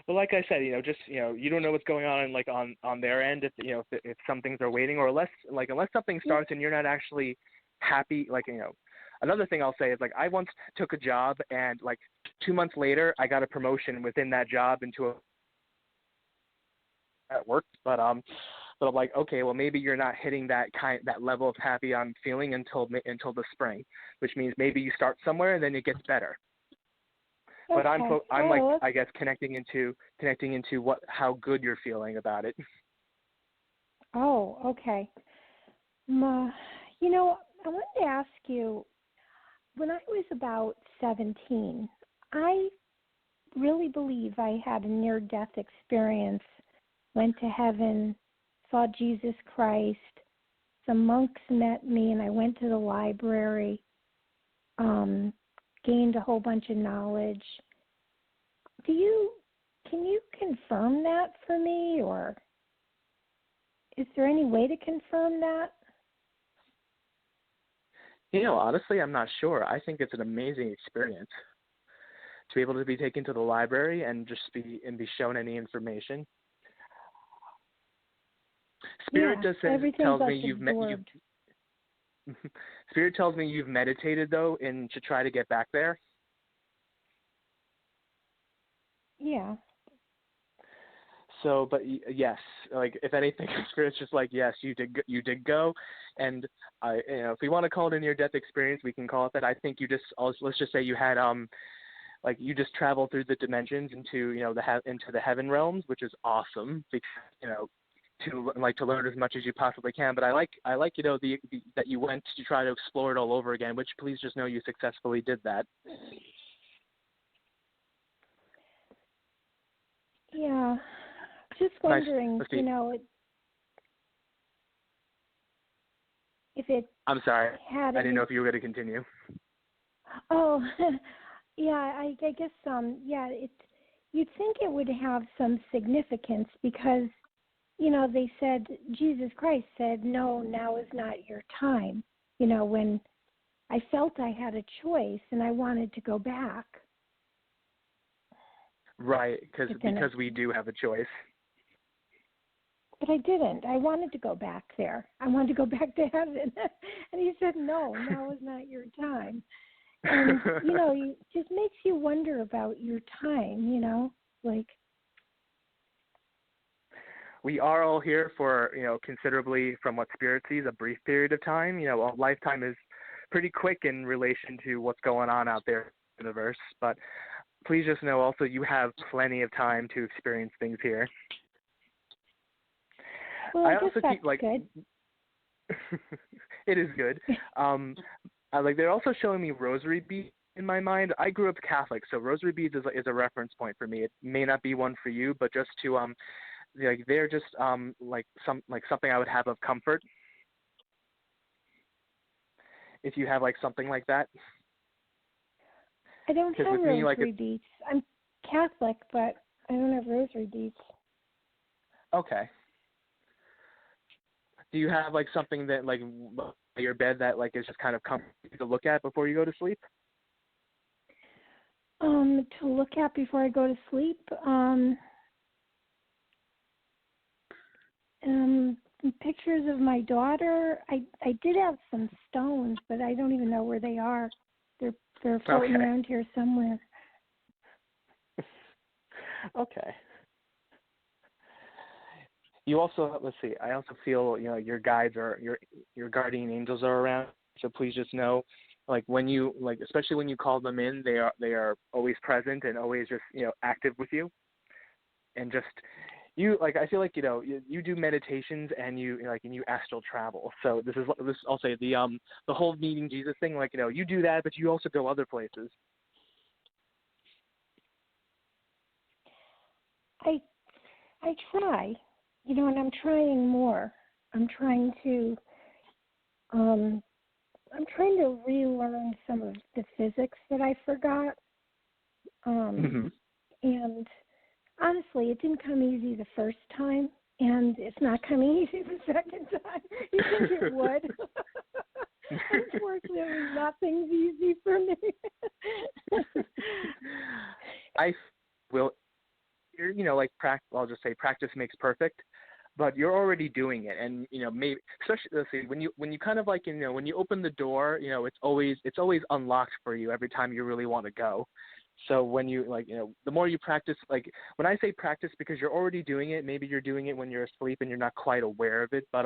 But like I said, you know, just, you know, you don't know what's going on their end, if some things are waiting, or unless something starts and you're not actually happy. Like, you know, another thing I'll say is, like, I once took a job, and like 2 months later I got a promotion within that job at work, but I'm like, okay, well, maybe you're not hitting that level of happy I'm feeling until the spring, which means maybe you start somewhere and then it gets better. But I'm like, I guess, connecting into how good you're feeling about it. Oh, okay. You know, I wanted to ask you, when I was about 17, I really believe I had a near-death experience, went to heaven, saw Jesus Christ. Some monks met me, and I went to the library, gained a whole bunch of knowledge. Can you confirm that for me, or is there any way to confirm that? You know, honestly, I'm not sure. I think it's an amazing experience to be able to be taken to the library and just be shown any information. Spirit tells me Spirit tells me you've meditated, though, to try to get back there. Yeah. So, but yes, like, if anything, Spirit's just like, yes, you did go, and if we want to call it a near-death experience, we can call it that. I think let's just say you had like, you just traveled through the dimensions into the heaven realms, which is awesome, because, you know, to learn as much as you possibly can. But I like you know, that you went to try to explore it all over again, which, please just know, you successfully did that. Yeah, just wondering, nice. You know, if it. I'm sorry. I didn't know if you were going to continue. Oh, yeah. I guess yeah. You'd think it would have some significance, because, you know, they said, Jesus Christ said, no, now is not your time. You know, when I felt I had a choice and I wanted to go back. Right, because we do have a choice. But I didn't. I wanted to go back there. I wanted to go back to heaven. And he said, no, now is not your time. And, you know, it just makes you wonder about your time, you know, like. We are all here for, you know, considerably, from what Spirit sees, a brief period of time. You know, a lifetime is pretty quick in relation to what's going on out there in the universe. But please just know also you have plenty of time to experience things here. Well, I guess also that's keep like good. it is good. They're also showing me rosary beads in my mind. I grew up Catholic, so rosary beads is a reference point for me. It may not be one for you, but just to they're just something I would have of comfort. If you have like something like that. I don't have with me, rosary beads. I'm Catholic, but I don't have rosary beads. Okay. Do you have like something that like by your bed that like is just kind of comforting to look at before you go to sleep? To look at before I go to sleep. Pictures of my daughter. I did have some stones, but I don't even know where they are. They're floating around here somewhere. Okay. You also, let's see, I also feel, your guides or your guardian angels are around. So please just know, like when you, like, especially when you call them in, they are always present and always just, active with you. And just, I feel like, you do meditations and you astral travel. So this I'll say the whole meeting Jesus thing, like, you do that, but you also go other places. I try, and I'm trying more. I'm trying to relearn some of the physics that I forgot. And honestly, it didn't come easy the first time, and it's not coming easy the second time. You think it would. Unfortunately, nothing's easy for me. I will, I'll just say practice makes perfect, but you're already doing it. And, maybe, especially, let's see, when you kind of like, when you open the door, it's always unlocked for you every time you really want to go. So when you the more you practice, like when I say practice, because you're already doing it, maybe you're doing it when you're asleep and you're not quite aware of it, but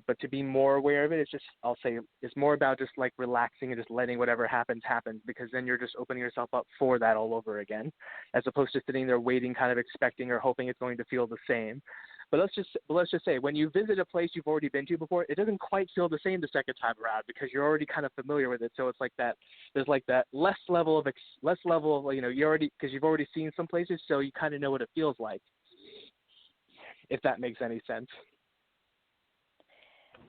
but to be more aware of it, it's just, I'll say it's more about just like relaxing and just letting whatever happens, because then you're just opening yourself up for that all over again, as opposed to sitting there waiting, kind of expecting or hoping it's going to feel the same. But let's just say when you visit a place you've already been to before, it doesn't quite feel the same the second time around because you're already kind of familiar with it. So it's like that. There's like that less level of you already, because you've already seen some places, so you kind of know what it feels like. If that makes any sense.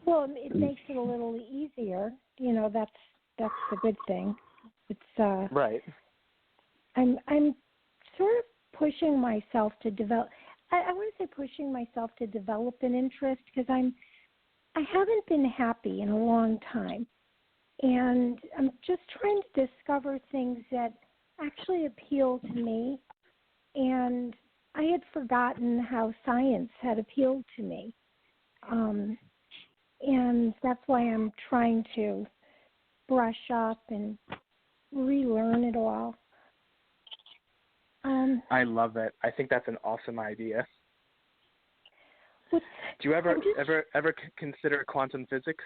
Well, it makes it a little easier. That's the good thing. It's right. I'm sort of pushing myself to develop. I want to say pushing myself to develop an interest because I haven't been happy in a long time, and I'm just trying to discover things that actually appeal to me. And I had forgotten how science had appealed to me. And that's why I'm trying to brush up and relearn it all. I love it. I think that's an awesome idea. Do you ever consider quantum physics?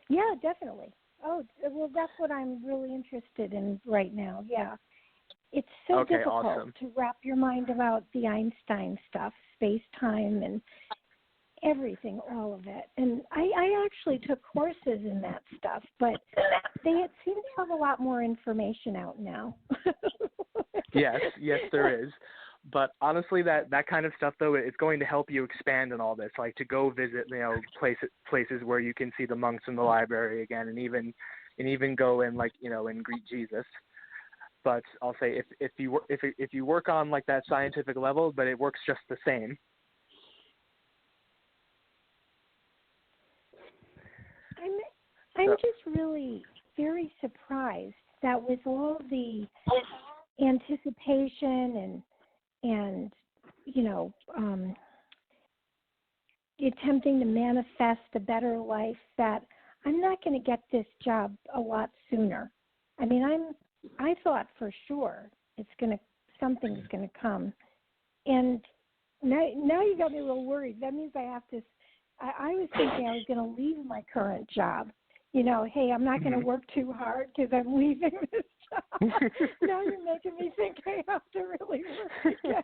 Yeah, definitely. Oh, well, that's what I'm really interested in right now. Yeah. It's so difficult to wrap your mind about the Einstein stuff, space-time and everything, all of it. And I actually took courses in that stuff, but they seem to have a lot more information out now. Yes, there is. But honestly, that kind of stuff, though, it's going to help you expand on all this, like to go visit, places where you can see the monks in the library again, and even go and and greet Jesus. But I'll say if you work on like that scientific level, but it works just the same. I'm just really very surprised that with all the anticipation and attempting to manifest a better life, that I'm not going to get this job a lot sooner. I mean, I thought for sure something's going to come, and now you got me a little worried. That means I have to. I was thinking I was going to leave my current job. Hey, I'm not going to work too hard because I'm leaving this Now you're making me think I have to really work again.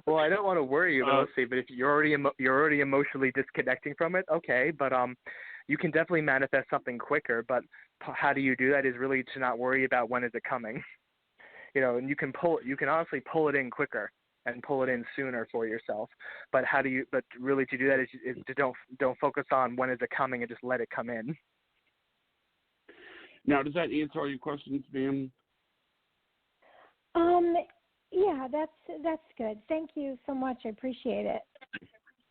Well, I don't want to worry you, mostly, but if you're already emotionally disconnecting from it, okay. But you can definitely manifest something quicker. But how do you do that? Is really to not worry about when is it coming. And you can honestly pull it in quicker and pull it in sooner for yourself. But but really to do that is to don't focus on when is it coming and just let it come in. Now, does that answer all your questions, ma'am? Yeah, that's good. Thank you so much. I appreciate it.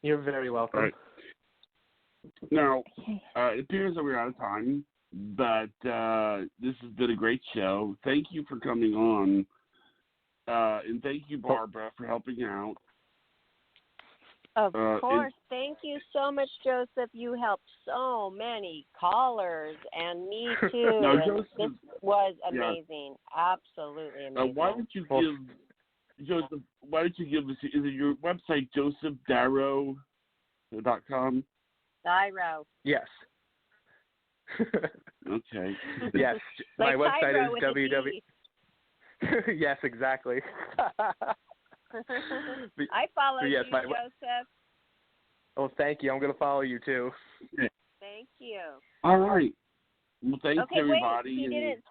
You're very welcome. All right. Now, Okay. it appears that we're out of time, but this has been a great show. Thank you for coming on, and thank you, Barbara, for helping out. Of course. Thank you so much, Joseph. You helped so many callers and me too. Now, and Joseph, this was amazing. Yeah. Absolutely amazing. Why don't you give, Joseph, is it your website, josephdairo.com? Dairo. Yes. Okay. Yes. My like website Dairo is with www. Yes, exactly. I follow yes, you, Joseph. Oh, thank you. I'm going to follow you too. Thank you. All right. Well, thanks Wait. everybody. He didn't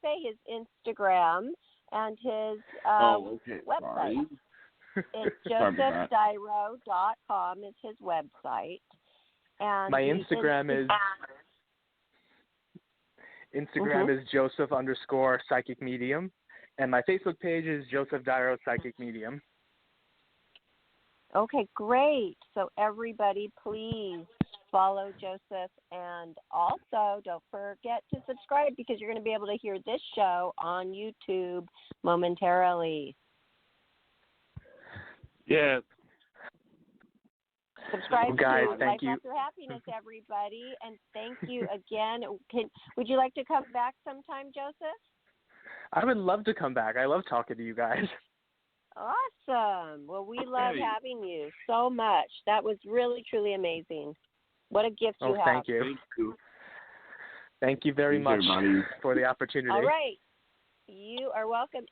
say his Instagram and his website. Sorry. It's josephdairo.com is his website. And my Instagram is Joseph_psychic medium, and my Facebook page is Joseph Dairo Psychic Medium. Okay, great. So everybody, please follow Joseph, and also don't forget to subscribe because you're going to be able to hear this show on YouTube momentarily. Yeah. Subscribe guys, to thank Life you. After Happiness, everybody, and thank you again. Would you like to come back sometime, Joseph? I would love to come back. I love talking to you guys. Awesome. Well, we love having you so much. That was really, truly amazing. What a gift you have. Thank you. Thank you. Thank you very much everybody. for the opportunity. All right. You are welcome.